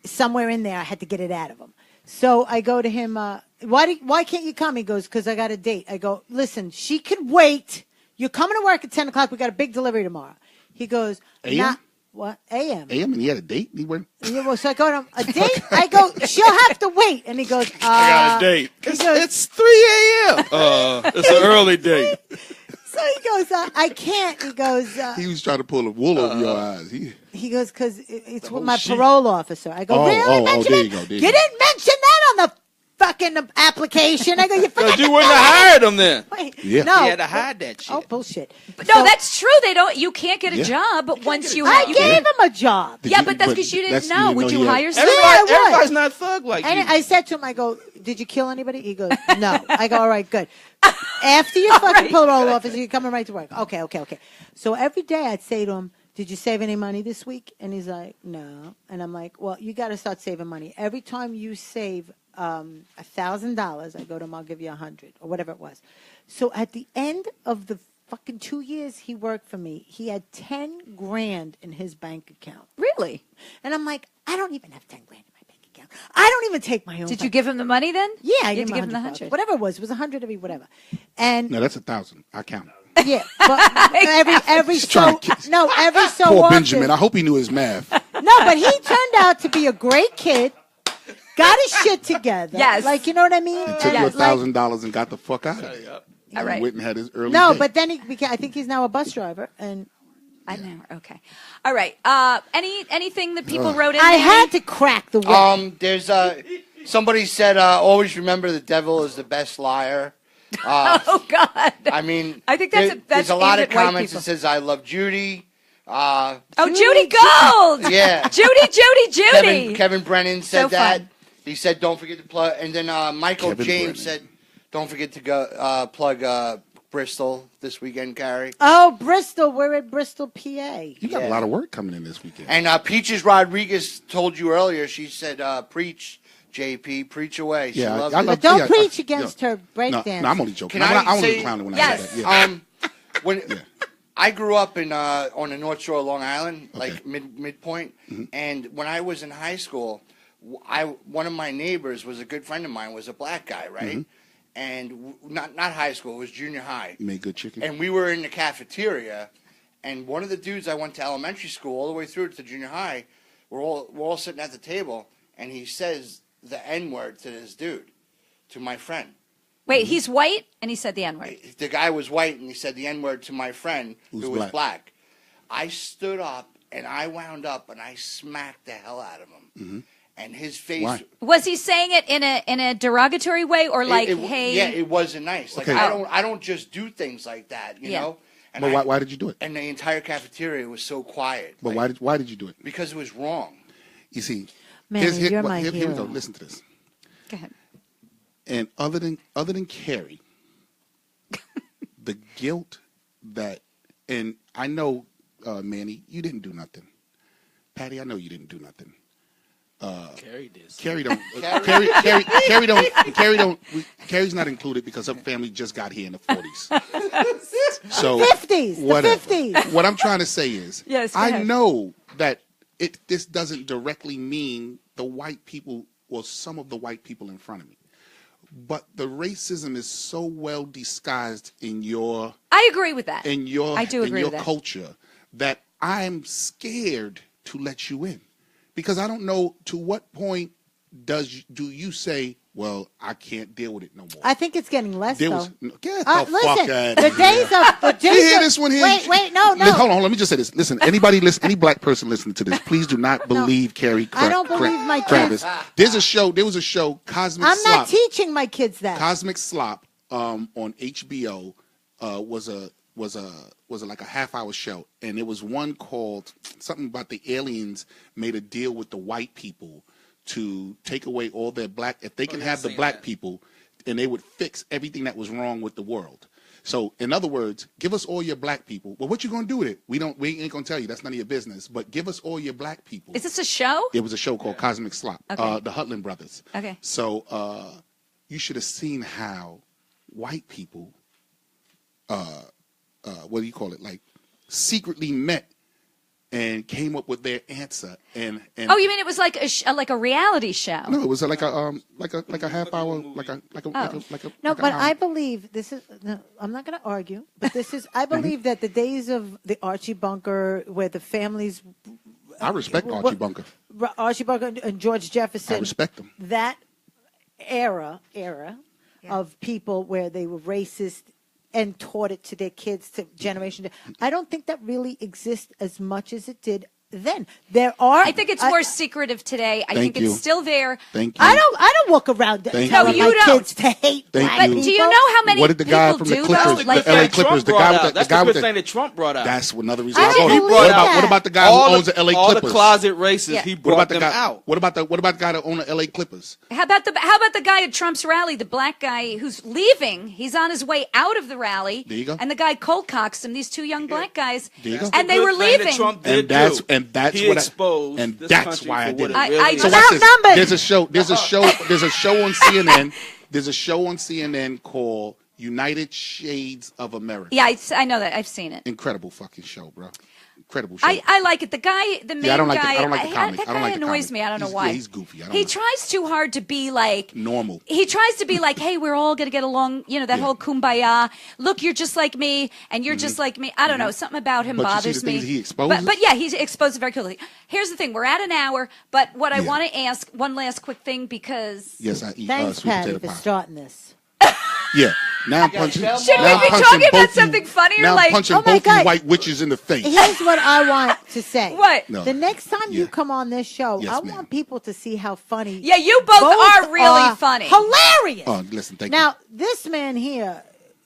Somewhere in there, I had to get it out of him. So I go to him, why can't you come? He goes, because I got a date. I go, listen, she can wait. You're coming to work at 10 o'clock. We got a big delivery tomorrow. He goes, AM? What? AM. AM, and he had a date. He went. Yeah, well, so I go to him, a date? I go, she'll have to wait. And he goes, I got a date. He goes, It's 3 a.m. It's an early date. so he goes, I can't. He goes, He was trying to pull the wool over your eyes. he goes, because it's with whole my sheet. parole officer. I go, really, Benjamin? there you go. There You didn't mention that on the fucking application. I go, you Because forgot you to wouldn't tell have me." hired him then. Wait, Yeah. no. He had to hide that shit. Oh, bullshit. No, So that's true. They don't. You can't get a Yeah. job once you I have. You gave can't- him a job. Did Yeah, you- but that's because you didn't that's- know. Would he you had- hire someone? Everybody, I would. everybody's not thug like And you. I said to him, I go, did you kill anybody? He goes, no. I go, all right, good. After your fucking right, parole officer, you're coming right to work. Okay. So every day I'd say to him, did you save any money this week? And he's like, no. And I'm like, well, you got to start saving money. Every time you save $1,000, I go to him, I'll give you 100 or whatever it was. So at the end of the fucking 2 years he worked for me, he had 10 grand in his bank account. Really? And I'm like, I don't even have 10 grand in my bank account. I don't even take my own. Did you money. give him the money then? Yeah, I You had gave to him give him the $100. 100. Whatever it was $100 every whatever. And No, that's 1,000. I count. yeah, but every trying so to kid- no, every so Poor often. Benjamin. I hope he knew his math. No, but he turned out to be a great kid. Got his shit together. Yes. Like, you know what I mean? Took you Yes. $1,000 and got the fuck out of it. All right. He went and had his early No, date. but then he became, I think he's now a bus driver. And I know. Okay. All right. Anything that people wrote in? I maybe? had to crack the whip. There's somebody said always remember the devil is the best liar. Oh God. I mean, I think that's there's a lot of aimed at white comments people. that says I love Judy. Oh, Judy Gold. Yeah. Judy. Kevin Brennan said So that. fun. He said don't forget to plug. And then Michael Kevin James Brennan. said don't forget to go plug Bristol this weekend, Carrie. Oh, Bristol. We're at Bristol, PA. You got Yeah. a lot of work coming in this weekend. And Peaches Rodriguez told you earlier. She said preach, JP, preach away. She Yeah, loves I it. love- But don't yeah, preach yeah. against her breakdance. No, I'm only joking. Can I I only say- clowning when Yes. I said that. Yeah. When I grew up in on the North Shore of Long Island, Okay. like midpoint, and when I was in high school, one of my neighbors was a good friend of mine, was a black guy, right? And not high school, it was junior high. You made good chicken. And we were in the cafeteria, and one of the dudes I went to elementary school all the way through to junior high, we're all sitting at the table, and he says the N-word to this dude, to my friend. Wait, he's white, and he said the N-word. The guy was white, and he said the N-word to my friend, who was black. I stood up, and I wound up, and I smacked the hell out of him. And his face... Why? Was he saying it in a derogatory way, or like, hey... Yeah, it wasn't nice. Like, Okay. I don't just do things like that, you know? And But why did you do it? And the entire cafeteria was so quiet. But like, why did you do it? Because it was wrong. You see, Manny, you're here my we hero. go. Listen to this. Go ahead. And other than Carrie, the guilt that, and I know, Manny, you didn't do nothing. Patty, I know you didn't do nothing. Carrie did. Carrie don't. Carrie's not included because her family just got here in the 40s. So 50s, whatever. the 50s. What I'm trying to say is, Yes, go I ahead. know that this doesn't directly mean the white people or some of the white people in front of me, but the racism is so well disguised in your I agree with that. I do agree your with that. culture that I'm scared to let you in because I don't know to what point do you say, well, I can't deal with it no more. I think it's getting less, There though. was get the fuck Listen, out the of here. days You hear of this one here? Wait, no. Hold on, let me just say this. Listen, any black person listening to this, please do not believe Carrie. I don't believe my kids. There was a show, Cosmic I'm Slop. not teaching my kids that. Cosmic Slop on HBO was like a half-hour show, and there was one called something about the aliens made a deal with the white people to take away all their black, if they can have the black people, and they would fix everything that was wrong with the world. So, in other words, give us all your black people. Well, what you gonna do with it? We ain't gonna tell you. That's none of your business. But give us all your black people. Is this a show? It was a show called Cosmic Slop. Okay. The Hutland brothers. Okay. So you should have seen how white people, what do you call it? Like secretly met and came up with their answer. And Oh, you mean it was like a reality show? no, it was like a half hour, like a No, like but an I hour. believe this is. No, I'm not going to argue, but this is. I believe that the days of the Archie Bunker, where the families, I respect Archie Bunker. Archie Bunker and George Jefferson, I respect them. that era of people where they were racist and taught it to their kids to generation. I don't think that really exists as much as it did then. There are. I think it's more secretive today. I think you. it's still there. Thank you. I don't walk around Thank telling you. my No, you don't. kids to hate Thank black But you. people. do you know how many What did the guy people from the do Clippers, though? Like the LA Clippers, the guy with the That's guy the with good thing the that Trump brought out. that's another reason. I I didn't told you. believe What that. about the guy who owns the LA all Clippers? the closet racists, Yeah. he What brought about the them guy? out. What about the guy that owned the LA Clippers? How about the guy at Trump's rally, the black guy who's leaving? He's on his way out of the rally. There you go. And the guy cold cocks him. These two young black guys, There you go. and they Good were thing that leaving. Trump did And that's he what exposed and this that's country why I for did what it. it really I- is. So I'm watch this. outnumbered. There's a show on CNN. There's a show on CNN called United Shades of America. Yeah, I know that. I've seen it. Incredible fucking show, bro. Incredible show. I like it. The main I don't like guy. I don't like the comic. That I don't guy like the annoys comic. me. I don't know He's- why. yeah, he's goofy. I don't He know. tries too hard to be like Normal. He tries to be like, hey, we're all gonna get along. You know that Yeah. whole kumbaya. Look, you're just like me, and you're just like me. I don't know. Something about him But you see bothers the me. things he exposes? But yeah, he's exposed it very quickly. Here's the thing: we're at an hour. But what I Yeah. want to ask one last quick thing because Yes, I eat Thanks, sweet Patty, potato for pie. starting this. Yeah. Now I'm punching. Should we now I'm be punching talking about both you- something funny or now like- I'm punching Oh my both you God. white witches in the face. Here's what I want to say. What? No. The next time you Yeah. come on this show, Yes, I ma'am. want people to see how funny. Yeah, you both are really funny. Hilarious. Oh, listen, thank Now, this man here,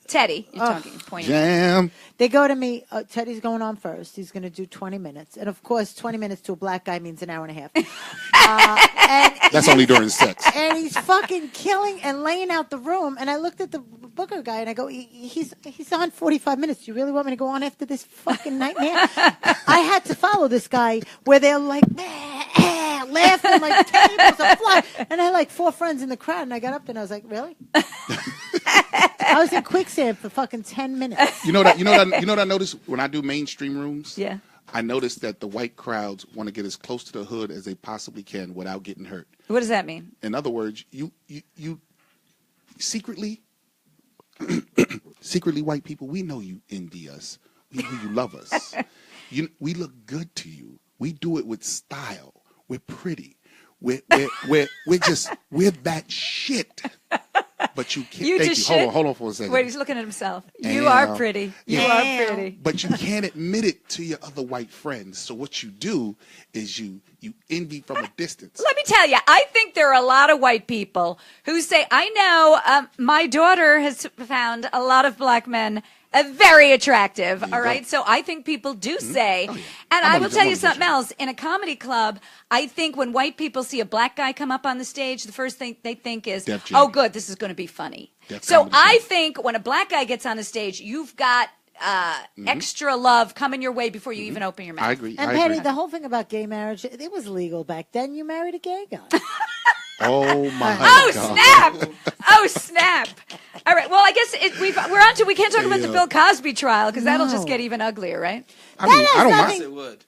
Teddy, you're talking, you. pointing. Jam. they go to me, Teddy's going on first. He's going to do 20 minutes. And of course, 20 minutes to a black guy means an hour and a half. And That's only during sex. and he's fucking killing and laying out the room. And I looked at the booker guy and I go, he's on 45 minutes. You really want me to go on after this fucking nightmare? I had to follow this guy where they're like, laughing like tables are flying. And I had like 4 friends in the crowd. And I got up there and I was like, really? I was in quicksand for fucking 10 minutes. You know what I notice when I do mainstream rooms? Yeah. I noticed that the white crowds want to get as close to the hood as they possibly can without getting hurt. What does that mean? In other words, you secretly, secretly white people, we know you envy us. We know you love us. We look good to you. We do it with style. We're pretty. We're that shit. But you can't. You Thank just you. shit? Hold on for a second. Wait, he's looking at himself. You Damn. are pretty. You Yeah. are pretty. But you can't admit it to your other white friends. So what you do is you envy from a distance. Let me tell you, I think there are a lot of white people who say, I know my daughter has found a lot of black men very attractive. All right. So I think people do say, and I will tell you something else. In a comedy club, I think when white people see a black guy come up on the stage, the first thing they think is, Def Jam. oh, good, this is going to be funny. Def So Comedy I Club. think when a black guy gets on the stage, you've got extra love coming your way before you even open your mouth. I agree. And I Patty, agree. the whole thing about gay marriage, it was legal back then. You married a gay guy. Oh my Oh, God. snap! Oh, snap! All right. Well, I guess we're on to. We can't talk about the Bill Cosby trial because that'll just get even uglier, right? I mean, I don't Yes, mind. it would.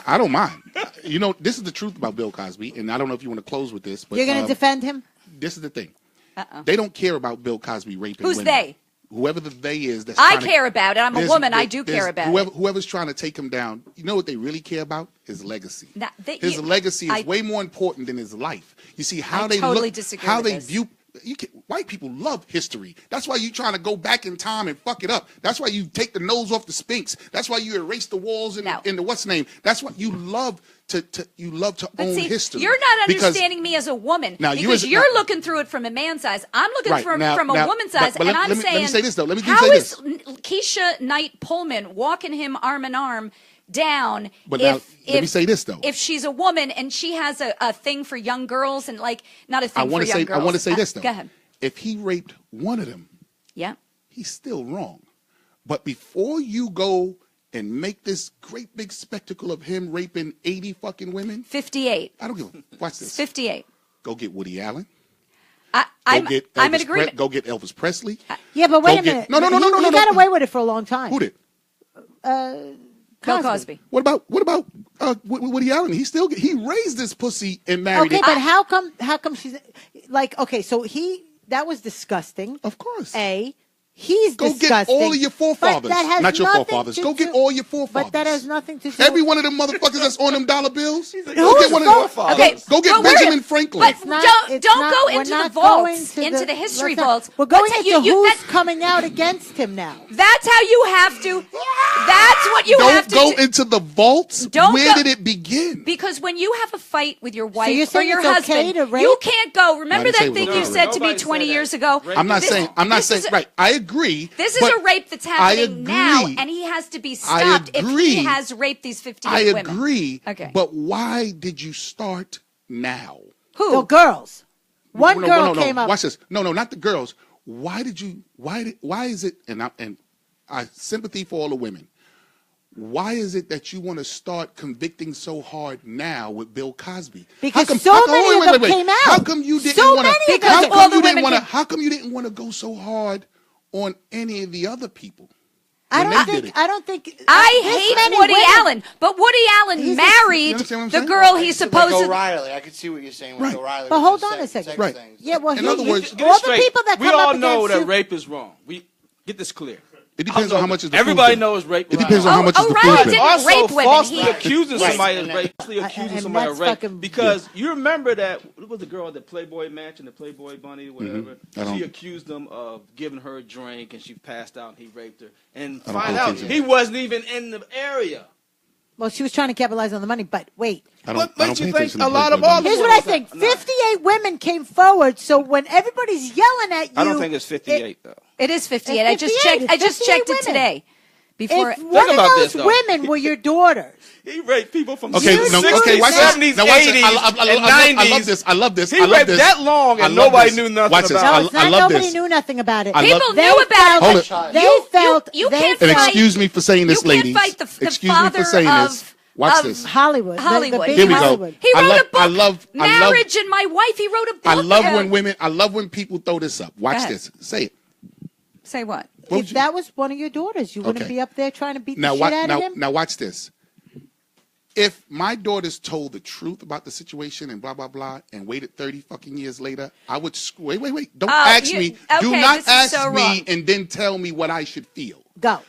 I don't mind. You know, this is the truth about Bill Cosby, and I don't know if you want to close with this, but You're going to defend him? this is the thing. They don't care about Bill Cosby raping Who's women. they? Whoever the they is. That's I trying to- care about it. I'm a there's- woman. I there- do there's care about whoever, it. Whoever's trying to take him down, you know what they really care about? His legacy. Now, His legacy is I- way more important than his life. You see how I they totally look, disagree how with they this. view. White people love history. That's why you trying to go back in time and fuck it up. That's why you take the nose off the Sphinx. That's why you erase the walls in, No. in the what's name. That's what you love to But own see, history. you're not Because- understanding me as a woman Now, you because as- you're now- looking through it from a man's eyes. I'm looking Right, from now- a woman's eyes, but and I'm let me saying, say this, though. Let me how say is this. Keisha Knight Pullman walking him arm in arm down? But now, let me say this, though. If she's a woman and she has a thing for young girls and like not a thing for young girls, I want to say this, though. Go ahead. If he raped one of them, Yeah. he's still wrong. But before you go and make this great big spectacle of him raping 80 fucking women, 58. I don't give a watch this. 58. Go get Woody Allen. I'm Go get in Elvis agreement. Go get Elvis Presley. Yeah, but wait Go a get- minute. No. He got away with it for a long time. Who did? Bill Cosby. What about Woody Allen? He raised this pussy and married Okay, it. but how come she's like, okay, so that was disgusting. Of course. He's Go disgusting. get all of your But forefathers. that has Not your nothing forefathers. to Go get do- all your forefathers. But that has nothing to do. Every one of them motherfuckers that's on them dollar bills. Go Who's get one of them. going- Okay, Go get but we're- Benjamin Franklin. But It's not- don't it's don't not- go we're into the not going vaults, to into the history let's not- vaults. We're going That's into how you- who's that- coming out against him now. That's how you have to. That's what you have Don't to go do. into the vaults. Don't Where go- did it begin? Because when you have a fight with your you're wife or saying your it's okay husband, to rape? you can't go. Remember I didn't say that it was thing okay you to said rape. to me Nobody 20 said years that. ago? Rape I'm not This- saying. this is a- Right. I agree. This is but a rape that's I happening now, agree. and he has to be I stopped if agree. he has raped these 58 I women. agree. Okay. But why did you start now? Who? The girls. One No, girl no. came up. Watch this. No, not the girls. Why did you? Why is it? And I sympathy for all the women. Why is it that you want to start convicting so hard now with Bill Cosby? Because How come, so how come- many wait, of wait, them wait, wait. came out. How come you didn't So want to? many of them. Because How all come the you didn't women want to? came- How come you didn't want to go so hard on any of the other people? I when don't they did think. it? I don't think. this I many hate Woody women- Allen, but Woody Allen He's a- married You understand what I'm the saying? girl he's Like supposed to. O'Reilly. I could see what you're saying with Right. O'Reilly. But with hold the on a sex- second. sex Right. things. Yeah, well, In other words- Get it all the straight. people that we come all up know against that you, rape is wrong. We get this clear. It depends on how much is the Everybody food bill. knows rape. It depends on how much is the O'Reilly food didn't bill. Also, rape women. falsely He- accusing Right. somebody of And rape. Falsely accusing and somebody of that's rape. fucking- Because you remember that, what was the girl at the Playboy Mansion, the Playboy Bunny, whatever? I don't- She accused him of giving her a drink and she passed out and he raped her. And I don't find pay out attention. he wasn't even in the area. well, she was trying to capitalize on the money. But wait, What I makes pay you think attention to a lot of Playboy all Bunny. here's what I think: 58 women came forward. So when everybody's yelling at you, I don't think it's 58, though. It is 58. I It's just 58. checked. I just 58 checked it women. today. Before If one of about those this, though. women were your daughters, He raped people from Okay, the no, 60s, okay, watch this. 70s, Now watch this. 80s, and 90s. I love this. I love this. He I love raped this. that long I and love nobody this. knew nothing Watch this. about no, it. it's I not. love Nobody this. knew nothing about it. I love- people They knew about Hold it. it. They You felt. you they can't And fight. excuse me for saying this, you can't ladies. fight the Excuse me father for saying of, this. Watch of this. Hollywood. Hollywood. The big Here we go. Hollywood. He I wrote love- a book, I love- Marriage and My Wife. He wrote a book. I love about- when women. I love when people throw this up. Watch ahead. this. Say it. Say what? What If would you- that was one of your daughters, you wouldn't Okay. be up there trying to beat Now, the shit out now, of him. now watch this. if my daughters told the truth about the situation and blah blah blah, and waited 30 fucking years later, I would wait. Don't ask me. Do okay, not this is ask so me wrong. and then tell me what I should feel. Go.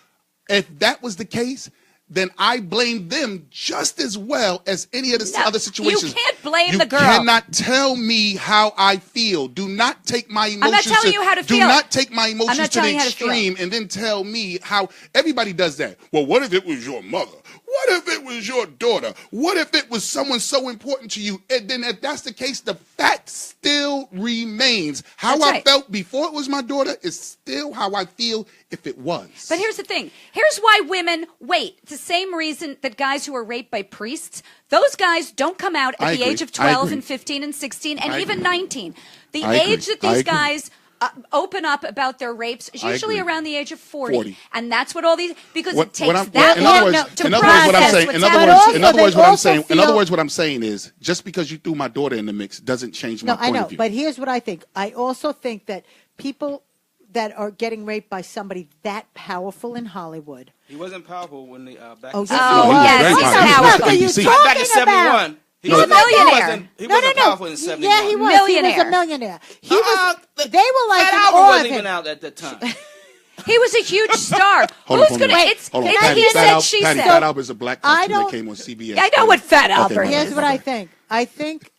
If that was the case, then I blame them just as well as any of the No, other situations. you can't blame the girl. You cannot tell me how I feel. Do not take my emotions. not telling you how to do feel. not take my I'm emotions not to the telling you how to feel. extreme and then tell me how. Everybody does that. Well, what if it was your mother? What if it was your daughter? What if it was someone so important to you? And then if that's the case, the fact still remains. How That's I right. felt before it was my daughter is still how I feel if it was. But here's the thing. Here's why women wait. It's the same reason that guys who are raped by priests, those guys don't come out at I the agree. age of I 12 agree. and 15 and 16 and I even agree. 19. The I agree. age that I these agree. guys open up about their rapes is I usually agree. around the age of 40. 40. And that's what all these, because What- it takes what I'm- that in long other words, to in other words, what I'm process saying, what's in other happening. words, Also, in other they words, what I'm also saying, in other feel- words, what I'm saying is, just because you threw my daughter in the mix doesn't change my No, I point know, of view. but here's what I think. I also think that people that are getting raped by somebody that powerful in Hollywood. He wasn't powerful when they back. Oh, in yes, Oh, he was. yes, very he's powerful. powerful. What are you ABC. talking Back in about? '71. He's a millionaire. He wasn't powerful in '71. Yeah, he was. He was Millionaire. a millionaire. He was. They were like Fat in Albert awe wasn't of even him. out at that time. He was a huge star. Hold on, Who's hold going on. to, it's Hold on. he Patty, said, Fat Al- she Patty, said. Fat Albert's a black I cartoon that don't- came on CBS. I know what Fat Okay, Albert my is. bad. Here's what I think. I think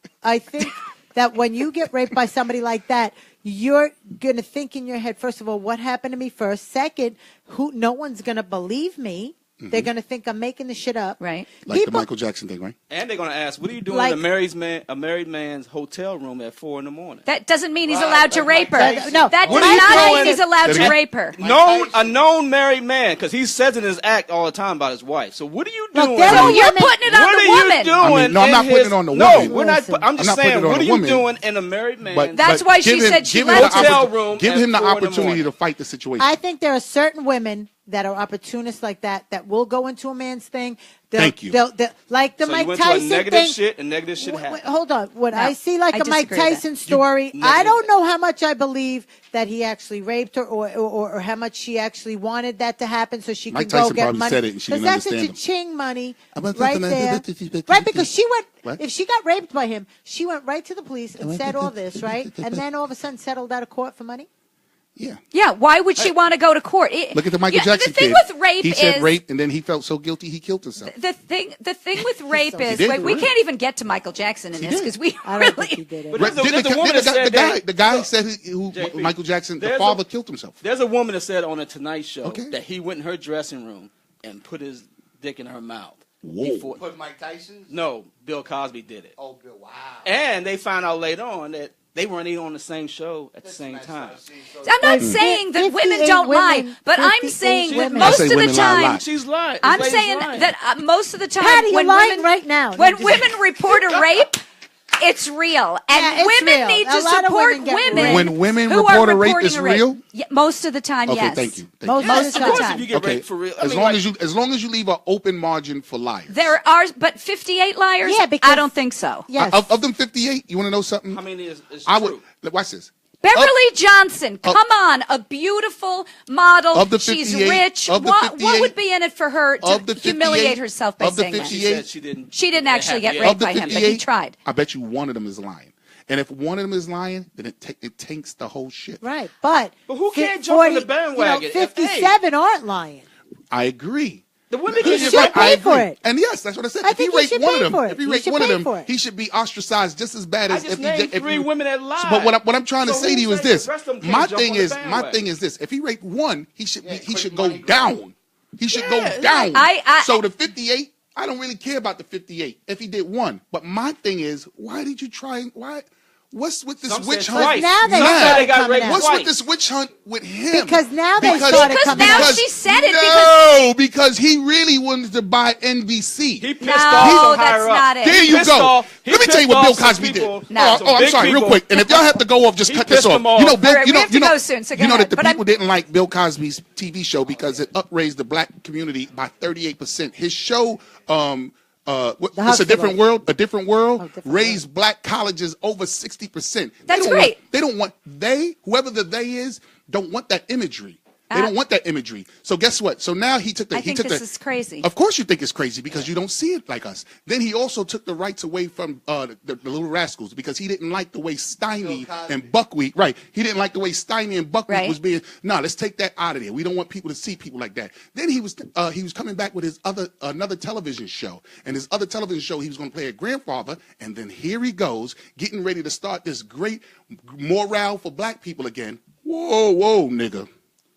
that when you get raped by somebody like that, you're gonna think in your head, first of all, what happened to me first? Second, no one's gonna believe me. They're gonna think I'm making the shit up. Right. Like the Michael Jackson thing, right? And they're gonna ask, "What are you doing Like- in a married man's hotel room at 4 a.m?" That doesn't mean he's Right, allowed to like rape her. Mike Tyson. No, That What does are you not mean doing? he's allowed Say to it again. rape her. A known married man, because he says in his act all the time about his wife. So what are you Look, doing? there So are you're women- putting it on What the are you woman. doing? I mean, no, I'm in not putting his- it on the No, woman. we're not. Listen. I'm just I'm not putting saying, it on what the are you woman. doing in a married man's? That's why she give him- said she give him left the him. Hotel opportu- room Give at him the 4 in the opportunity morning. to fight the situation. I think there are certain women that are opportunists like that will go into a man's thing. Thank you. They'll, like the So Mike you went to Tyson a negative thing. shit, and negative shit Wait, happened. hold on. When No, I see like I a Mike disagree with Tyson that. story, You- I don't know how much I believe that he actually raped her or how much she actually wanted that to happen so she Mike could go Tyson get probably money. said it and she didn't that's understand a him. cha-ching money I'm not- right there. Right, because she went, What? if she got raped by him, she went right to the police and said all this, right? And then all of a sudden settled out of court for money? Yeah. Yeah, why would she want to go to court? Look at the Michael Jackson The thing kid. with rape he said is rape, and then he felt so guilty he killed himself. the thing with rape is did, wait, we right? can't even get to Michael Jackson in He this did. because we I don't think he really did it. But Right, there's a didn't woman that said that. the guy said who JP, Michael Jackson, the there's father a- killed himself. There's a woman that said on the Tonight Show Okay. that he went in her dressing room and put his dick in her mouth. Whoa. Put Mike Tyson's? No, Bill Cosby did it. Oh, Bill, wow. And they found out later on that they weren't even on the same show at the same time. I'm not Wait, saying that 58 women don't lie, women, but I'm 58 saying that women. I most say of the women lie a time lot. She's lying. This I'm lady's saying lying. that most of the time Patty, you're when lying women right now. when You just- women report a rape, it's real, and Yeah, it's women real. need A to lot of support women get women. raped. When women who report are a rape, reporting it's a rape. real? Yeah, most of the time, Okay, yes. thank you. Most Yes, of of the course, time. if you get Okay, raped for real. I as mean, long like- as you leave an open margin for liars. There are, but 58 liars. Yeah, because- I don't think so. Yes. Of them 58, you want to know something? How many is I true? would look, watch this. Beverly Johnson, come on, a beautiful model. Of the She's 58 rich. of the What 58 would be in it for her of the to 58 humiliate herself by of the saying that? 58 She said she didn't. She didn't actually get Yeah. raped Of the by him, but he 58, tried. I bet you one of them is lying. And if one of them is lying, then it tanks the whole shit. Right, but who can't jump on the 40 bandwagon? If- 57 aren't lying. I agree. The women You can should get pay raped. for it. And yes, that's what I said. I If he think you raped should one of pay them, for it. if he You raped should one of pay them, for it. he should be ostracized just as bad I as just if named he three women that lied. But what I'm trying to So say to who you is said this. the rest of them can't My jump thing on the is bandwagon? this. If he raped one, he should put go money down. He should go Yeah, down. I- So the 58, I don't really care about the 58 if he did one. But my thing is, why did you try? What's with this Some witch said hunt? twice. Now they Some said started they got coming raped out. What's twice. with this witch hunt with him? Because now they started Because coming now out. she said it No, because he really wanted to buy NBC. He pissed No, off some that's higher not ups. it. There He you pissed go. off- he Let me tell you pissed what Bill off some Cosby did. people- No. some Oh, I'm big sorry, real people. quick. And if y'all have to go off, just He cut this pissed off. them off. You know, Bill, All right, you we know, have to you know, go soon, so go you know ahead. that the But I'm- people didn't like Bill Cosby's TV show because it upraised the black community by 38%. His show, it's a Huxley different Boys. world. A different world Oh, different raised black colleges over 60%. That's They don't great. Want, whoever the they is, don't want that imagery. They don't want that imagery. So guess what? So now he took the. I think this is crazy. Of course you think it's crazy because you don't see it like us. Then he also took the rights away from the Little Rascals because he didn't like the way Steiny and Buckwheat. Right. He didn't like the way Steiny and Buckwheat was being. No, let's take that out of there. We don't want people to see people like that. Then he was coming back with his another television show, and his other television show he was going to play a grandfather, and then here he goes getting ready to start this great morale for black people again. Whoa, nigga.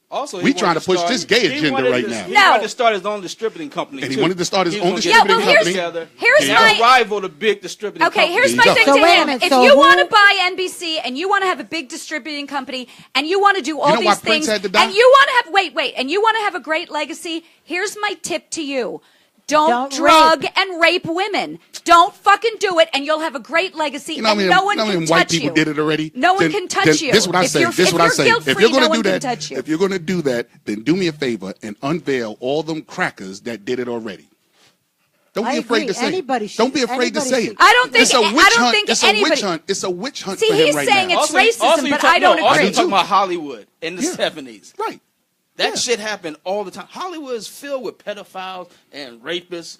Also, we trying to push this gay agenda right now. He wanted to start his own distributing company, and too. He wanted to start his own distributing company. Here's my rival to big distributing company. Here's my thing to him. If you want to buy NBC and you want to have a big distributing company and you want to do all these things and you want to have and you want to have a great legacy, here's my tip to you. Don't drug and rape women. Don't fucking do it, and you'll have a great legacy, and no one can touch you. White people did it already. No one can touch you. This is what I say. This is what I say. If you're going to do that, if you're going to do that, then do me a favor and unveil all them crackers that did it already. Don't be afraid to say it. Don't be afraid to say it. I don't think it's a witch hunt. It's a witch hunt. See, for him he's right saying now. it's racism, but I don't agree. Also, you're talking about Hollywood in the 70s. Right. That shit happened all the time. Hollywood is filled with pedophiles and rapists.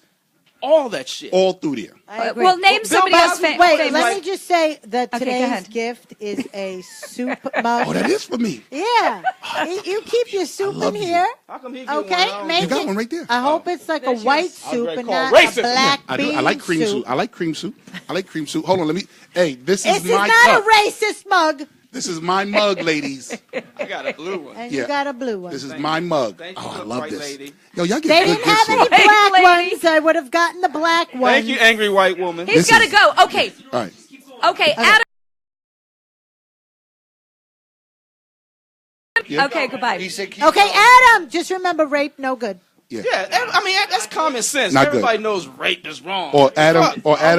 All that shit. All through there. Well, name somebody else famous. Wait, let me just say that today's gift is a soup mug. Oh, that is for me. Yeah. You keep your soup in here. How come he okay, you got one right there. I hope it's like a white soup and not racist. a black bean soup. I like cream soup. I like cream soup. I like cream soup. Hold on, let me. Hey, this is my not cup. A racist mug. This is my mug, ladies. I got a blue one. And you got a blue one. This is my mug. Oh, I love this. Lady. Yo, y'all get they good didn't have any soup. black ones. I would have gotten the black one. Thank you, angry white woman. He's got to go. Okay. All right. Okay, Adam. Yeah. Okay, goodbye. Okay, Adam, just remember rape, no good. Yeah, I mean, that's common sense. Not Everybody good. knows rape is wrong. Or Adam,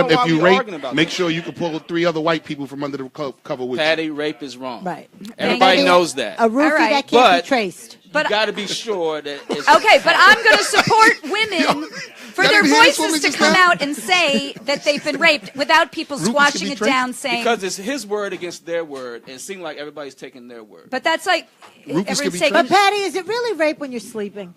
if you rape, make that. sure you can pull 3 other white people from under the cover with Patty, rape is wrong. Right. Everybody knows that. A roofie that can't be traced. You got to be sure that it's... Okay, but I'm going to support women for their voices to come out and say that they've been raped without people squashing it down saying... Because it's his word against their word, and it seems like everybody's taking their word. But that's like... Everyone's taking... But Patty, is it really rape when you're sleeping?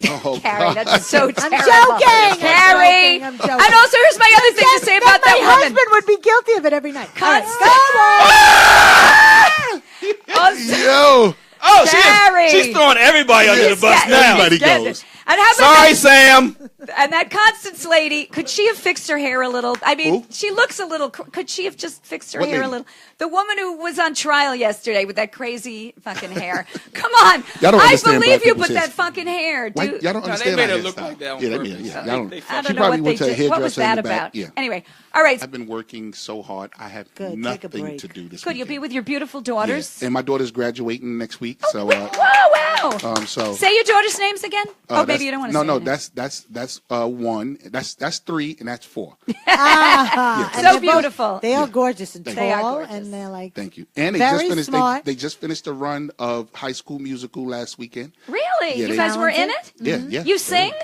Oh, Carrie, that's so terrible. I'm joking, Carrie. I'm joking. And also, here's my other thing to say about that woman. My husband would be guilty of it every night. Yo. Oh, she's throwing everybody under the bus now. Everybody goes. And how about Sorry, Sam. And that Constance lady, could she have fixed her hair a little? I mean, she looks a little. Could she have just fixed her hair a little? The woman who was on trial yesterday with that crazy fucking hair. Come on, I believe you, but that fucking hair, dude. Y'all don't understand. They made it look like that. Yeah, they made it. Yeah, I don't know what they did. What was that about? Yeah. Anyway, all right. I've been working so hard. I have nothing to do this Good. You'll be with your beautiful daughters. Yeah. And my daughter's graduating next week. So. Oh wow. So. Say your daughter's names again. Maybe you don't want to. No. That's 1. That's 3, and that's 4. So beautiful. They are gorgeous and They are tall, gorgeous. and they're like. Thank you. And they very just finished. Smart. They just finished the run of High School Musical last weekend. Really? Yeah, you guys were in it? Yeah, yeah. You sing?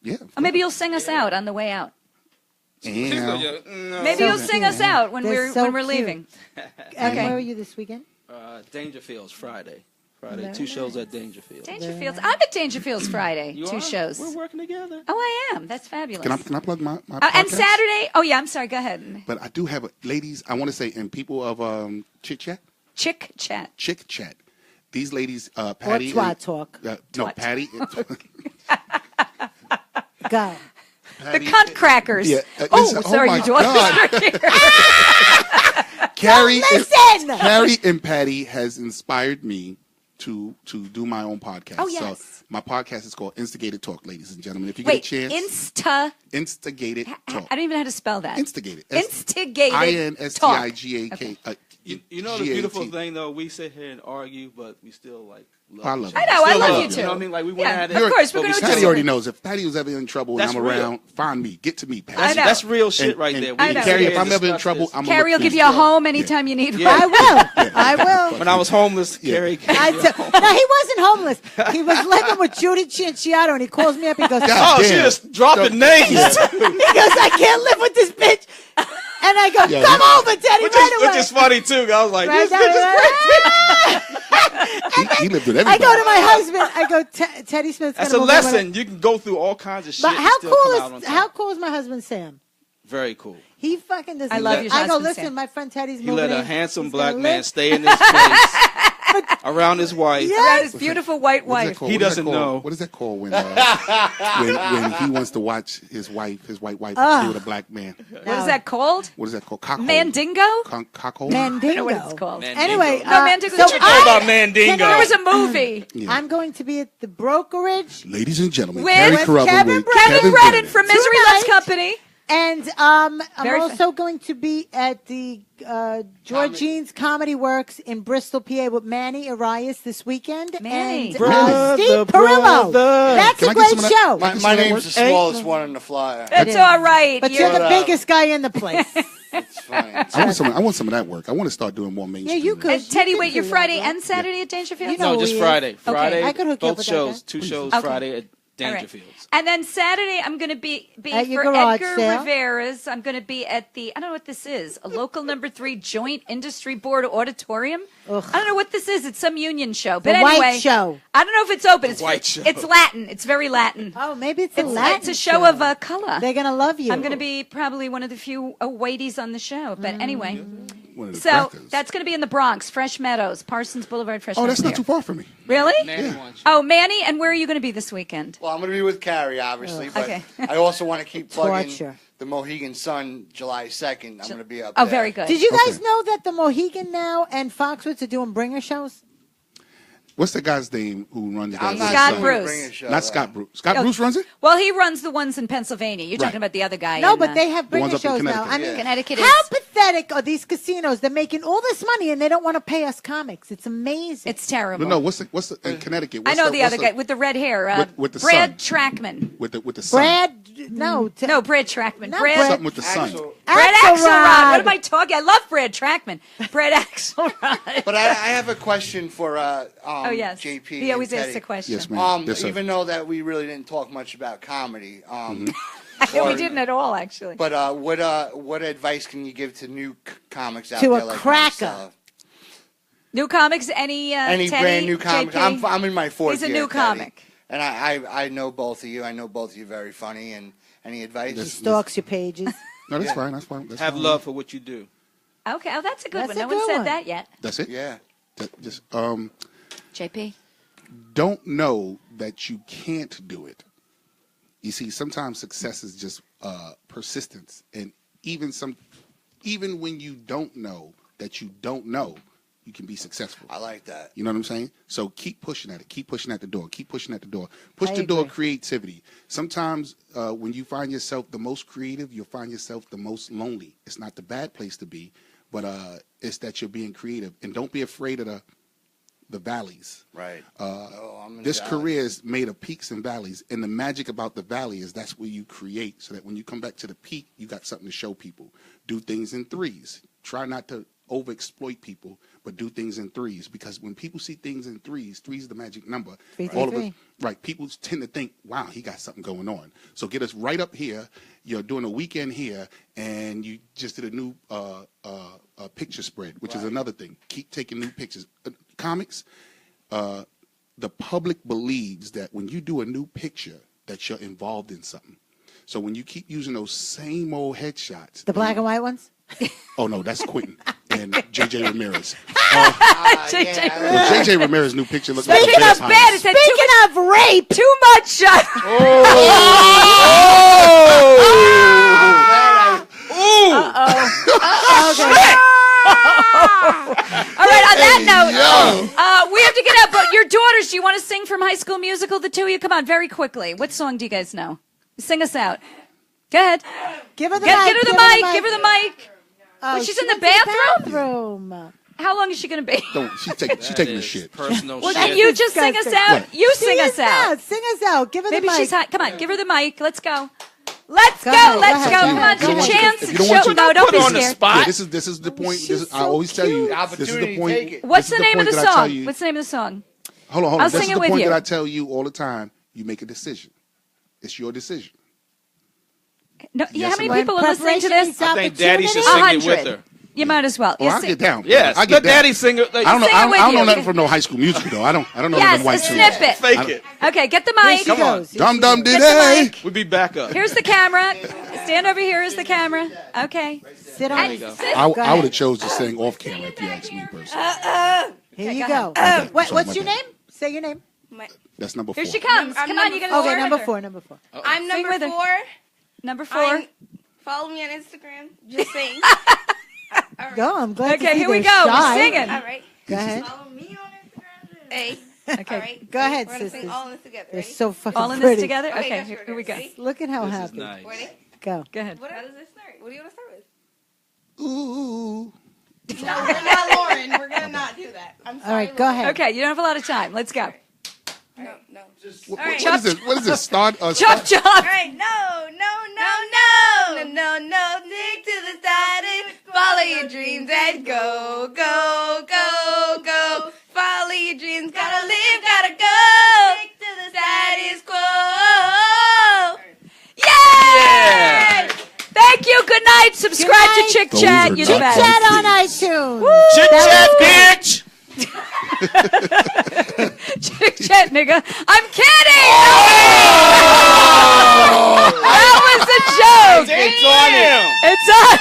Yeah. Or maybe you'll sing us out on the way out. And Maybe you'll sing us out when we're leaving. And where are you this weekend? Dangerfields Friday. 2 shows at Dangerfields. Dangerfields. I'm at Dangerfields Friday. You 2 are? shows. We're working together. Oh, I am. That's fabulous. Can I plug my podcast? And Saturday? Oh, yeah. I'm sorry. Go ahead. But I do have ladies. I want to say, and people of Chit Chat. Chick Chat. These ladies, Patty. Or Twat Talk. No, Patty. Go. The cunt crackers. Yeah. Sorry, your daughter's here. Carrie and Patty has inspired me to do my own podcast. Oh, yes. So my podcast is called Instigated Talk, ladies and gentlemen. If you get a chance. Instigated Talk. I don't even know how to spell that. Instigated. Instigated. INSTIGAK. You know the beautiful thing, though? We sit here and argue, but we still, like, love I love each you. other. I know. I love love you, you. too. You know what I mean? Like, we went at it. Of course, we're going to Patty already knows. If Patty was ever in trouble and I'm around, find me. Get to me, Patty. I know. That's real shit right there. I know. Carrie, if I'm ever in trouble, I'm Carrie will give you a home anytime you need one. I will. I will. When I was homeless, Carrie. No, he wasn't homeless. He was living with Judy Cianciato, and he calls me up. He goes, Oh, she just dropping names. He goes, I can't live with this bitch. And I go, come over, Teddy, Which is funny, too. I was like, this bitch is crazy. He lived with I everybody. go to my husband. I go, Teddy Smith's That's gonna a move in with lesson. You can go through all kinds of shit. But and how still come out cool on is top. my husband Sam? Very cool. He fucking doesn't. I love your I go, husband, listen, Sam. my friend Teddy's He moving let a in. handsome He's black gonna man live. stay in this place around his wife. Around his beautiful white What is that wife. called? He What is that doesn't called? know. What is that called when he wants to watch his white wife be with a black man? What is that called? What is that called? Cockhole. Mandingo? Cockhole. I Mandingo. don't know what it's called. Mandingo. Anyway, No, Mandingo. so What you know about Mandingo? There was a movie I'm going to be at the brokerage, Ladies and gentlemen, With Carrie Carruthers Kevin with Kevin Brennan from Misery Loves Tonight. Company. and I'm Very also going to be at the Georgine's Comedy Works in Bristol, PA, with Manny Arias this weekend. Manny. And Brother, Steve Perillo. brother. That's Can a I get great some of that? show. My name's the smallest one on the flyer. It's all right. But you're the Whatever. biggest guy in the place. It's funny. I want some of that work. I want to start doing more mainstream. you could. And Teddy, You wait, can your do Friday that, right? and Saturday at Dangerfield? You know No, just he is. Friday. Friday, I could hook you up both with that shows. guy. 2 shows Okay. Friday at All right. Dangerfields. And then Saturday, I'm going to be At your for garage Edgar sale. Rivera's. I'm going to be at the, I don't know what this is, a local number 3 Joint Industry Board auditorium. Ugh. I don't know what this is. It's some union show. But The anyway, White Show. I don't know if it's open. It's White Show. It's Latin. It's very Latin. Oh, maybe it's a It's, Latin it's a show of color. They're gonna love you. I'm going to be probably one of the few whiteys on the show. But anyway, One of the so crackers. that's going to be in the Bronx, Fresh Meadows, Parsons Boulevard, Fresh Oh, Meadows. that's not there. too far from me. Really? Manny wants you. Oh, Manny, and where are you going to be this weekend? Well, I'm going to be with Carrie, obviously, but Okay. I also want to keep plugging Torture. the Mohegan Sun July 2nd. I'm going to be up Oh, there. very good. Did you guys Okay. know that the Mohegan now and Foxwoods are doing bringer shows? What's the guy's name who runs that? I'm not Scott doing Bruce. a bringer show, Not though. Scott Bruce. Scott Oh. Bruce runs it? Well, he runs the ones in Pennsylvania. You're Right. talking about the other guy. No, in, but they have the bringer ones up in shows now. Connecticut. I mean, Yeah. Connecticut. how Is, pathetic are these casinos? They're making all this money and they don't want to pay us comics. It's amazing. it's terrible. No, what's the in Connecticut? I What's know the what's other guy with the red hair. with the Brad son. Trackman. with the son. Brad. No, No, Brad Trackman. Not Brad. Brad. Something with the son. Axel. Brad Axelrod. Axelrod. What am I talking? I love Brad Trackman. Brad Axelrod. But I have a question for Oh yes. JP. He always and asks a Teddy. question. Yes, ma'am. Yes, sir. Even though that we really didn't talk much about comedy, we didn't at all, actually. but what advice can you give to new comics out To there a like cracker. myself? New comics. Any Any Teddy, brand new comics? JP? I'm in my fourth He's a year, new Teddy. comic. And I know both of you. I know both of you very funny. And any advice? Yes. Stalks your pages. No, that's fine. That's fine. That's Have fine. love for what you do. Okay. Oh, that's a good That's one. a No one good said one. that yet. That's it. Yeah. Just JP. don't know that you can't do it. You see, sometimes success is just persistence, and even when you don't know that you don't know, you can be successful. I like that. You know what I'm saying? So keep pushing at it. Keep pushing at the door. Keep pushing at the door. Push I the door of agree. creativity. Sometimes when you find yourself the most creative, you'll find yourself the most lonely. It's not the bad place to be, but it's that you're being creative. And don't be afraid of the valleys. Right. I'm in This the career is made of peaks and valleys, and the magic about the valley is that's where you create, so that when you come back to the peak, you got something to show people. Do things in threes. Try not to overexploit people, but do things in threes, because when people see things in threes is the magic number. Three, All of three, us, right? People tend to think, "Wow, he got something going on." So get us right up here. You're doing a weekend here, and you just did a new picture spread, which is another thing. Keep taking new pictures. Comics. The public believes that when you do a new picture, that you're involved in something. So when you keep using those same old headshots, The black and white ones? oh no, that's Quentin and JJ Ramirez. JJ. Well, JJ Ramirez's new picture looks like a Speaking of vampire. bad, it said Speaking of rape, too much shot. All right, on that note, we have to get up. But your daughters, do you want to sing from High School Musical, the two of you? Come on, very quickly. What song do you guys know? Sing us out. Go ahead. give her the Get mic. her the mic. Give her the mic. Oh, she's she in the went to bathroom? bathroom. How long is she going to be? Don't, she's taking the Is shit. Personal Well, shit. and you just sing us disgusting. out. You sing us Sing us out. out. Sing us out. Give her Maybe the mic. she's hot. Come on, give her the mic. Let's go. Let's go. ahead, Let's go go. ahead. Come on, If you don't want chance. to- if you don't want Show, to- no, don't Put be on the scared. spot. Yeah, this is the point. she's I so always tell you. cute. This is Opportunity, the point. take it. What's this the is name of the point that I tell song? you- What's the name of the song? Hold on. I'll This sing is it the with point you. that I tell you all the time. You make a decision. It's your decision. No, Yes how many or no? people are listening to Preparation this? means I think Daddy should opportunity. sing it with 100. her. You might as well. Oh, You I'll sing- get down. Yes, I the get down. daddy singer. I don't know. Sing it I don't with know you. nothing from no High School Musical though. I don't know Yes, them white a tunes. snippet. Fake it. Okay, get the Here mic. she Come on. goes. Here Dum she dum goes. Get the diddy. mic. We'll be back up. Here's the camera. Stand over here. Is the camera. Okay. Sit on it. go. I Go ahead. would have chose to sing off camera if you ask me personally. Here Okay, you go go. ahead. Wait, Sorry, what's my your bad. name? Say your name. That's number 4. Here she comes. I'm Come on, you number gotta Okay, start number with her. 4. Number 4. I'm Sing number with her. 4. Number 4. Follow me on Instagram. Just saying. All right. Go. I'm glad. to Okay, see here we they're go. We're shy. singing. All right. Go ahead. Follow me on Instagram. Hey. Okay. All right. Go ahead, We're gonna sisters. sing all in this together. They're Ready? so fucking All in pretty. this together? Okay, Okay, that's here right. we go. Ready? Look at how This is happy. nice. Ready? Go. Go ahead. How does this start? What do you want to start with? Ooh. No, we're not Lauren. We're gonna not do that. I'm sorry. All right, go ahead. Okay, you don't have a lot of time. Let's go. No, no. What right. is this? What is this? Start? Chop, chop. All right, no. Stick to the side and follow your dreams and go. Follow your dreams, gotta live, gotta go. Stick to the status quo. Yay! Thank you. Good night. Subscribe Good night. to Chick Those Chat. are You're the tough best. Chat on iTunes. Chit That chat, was bitch. Chick Chat, nigga. I'm kidding. That was a joke. It's on him. It's on.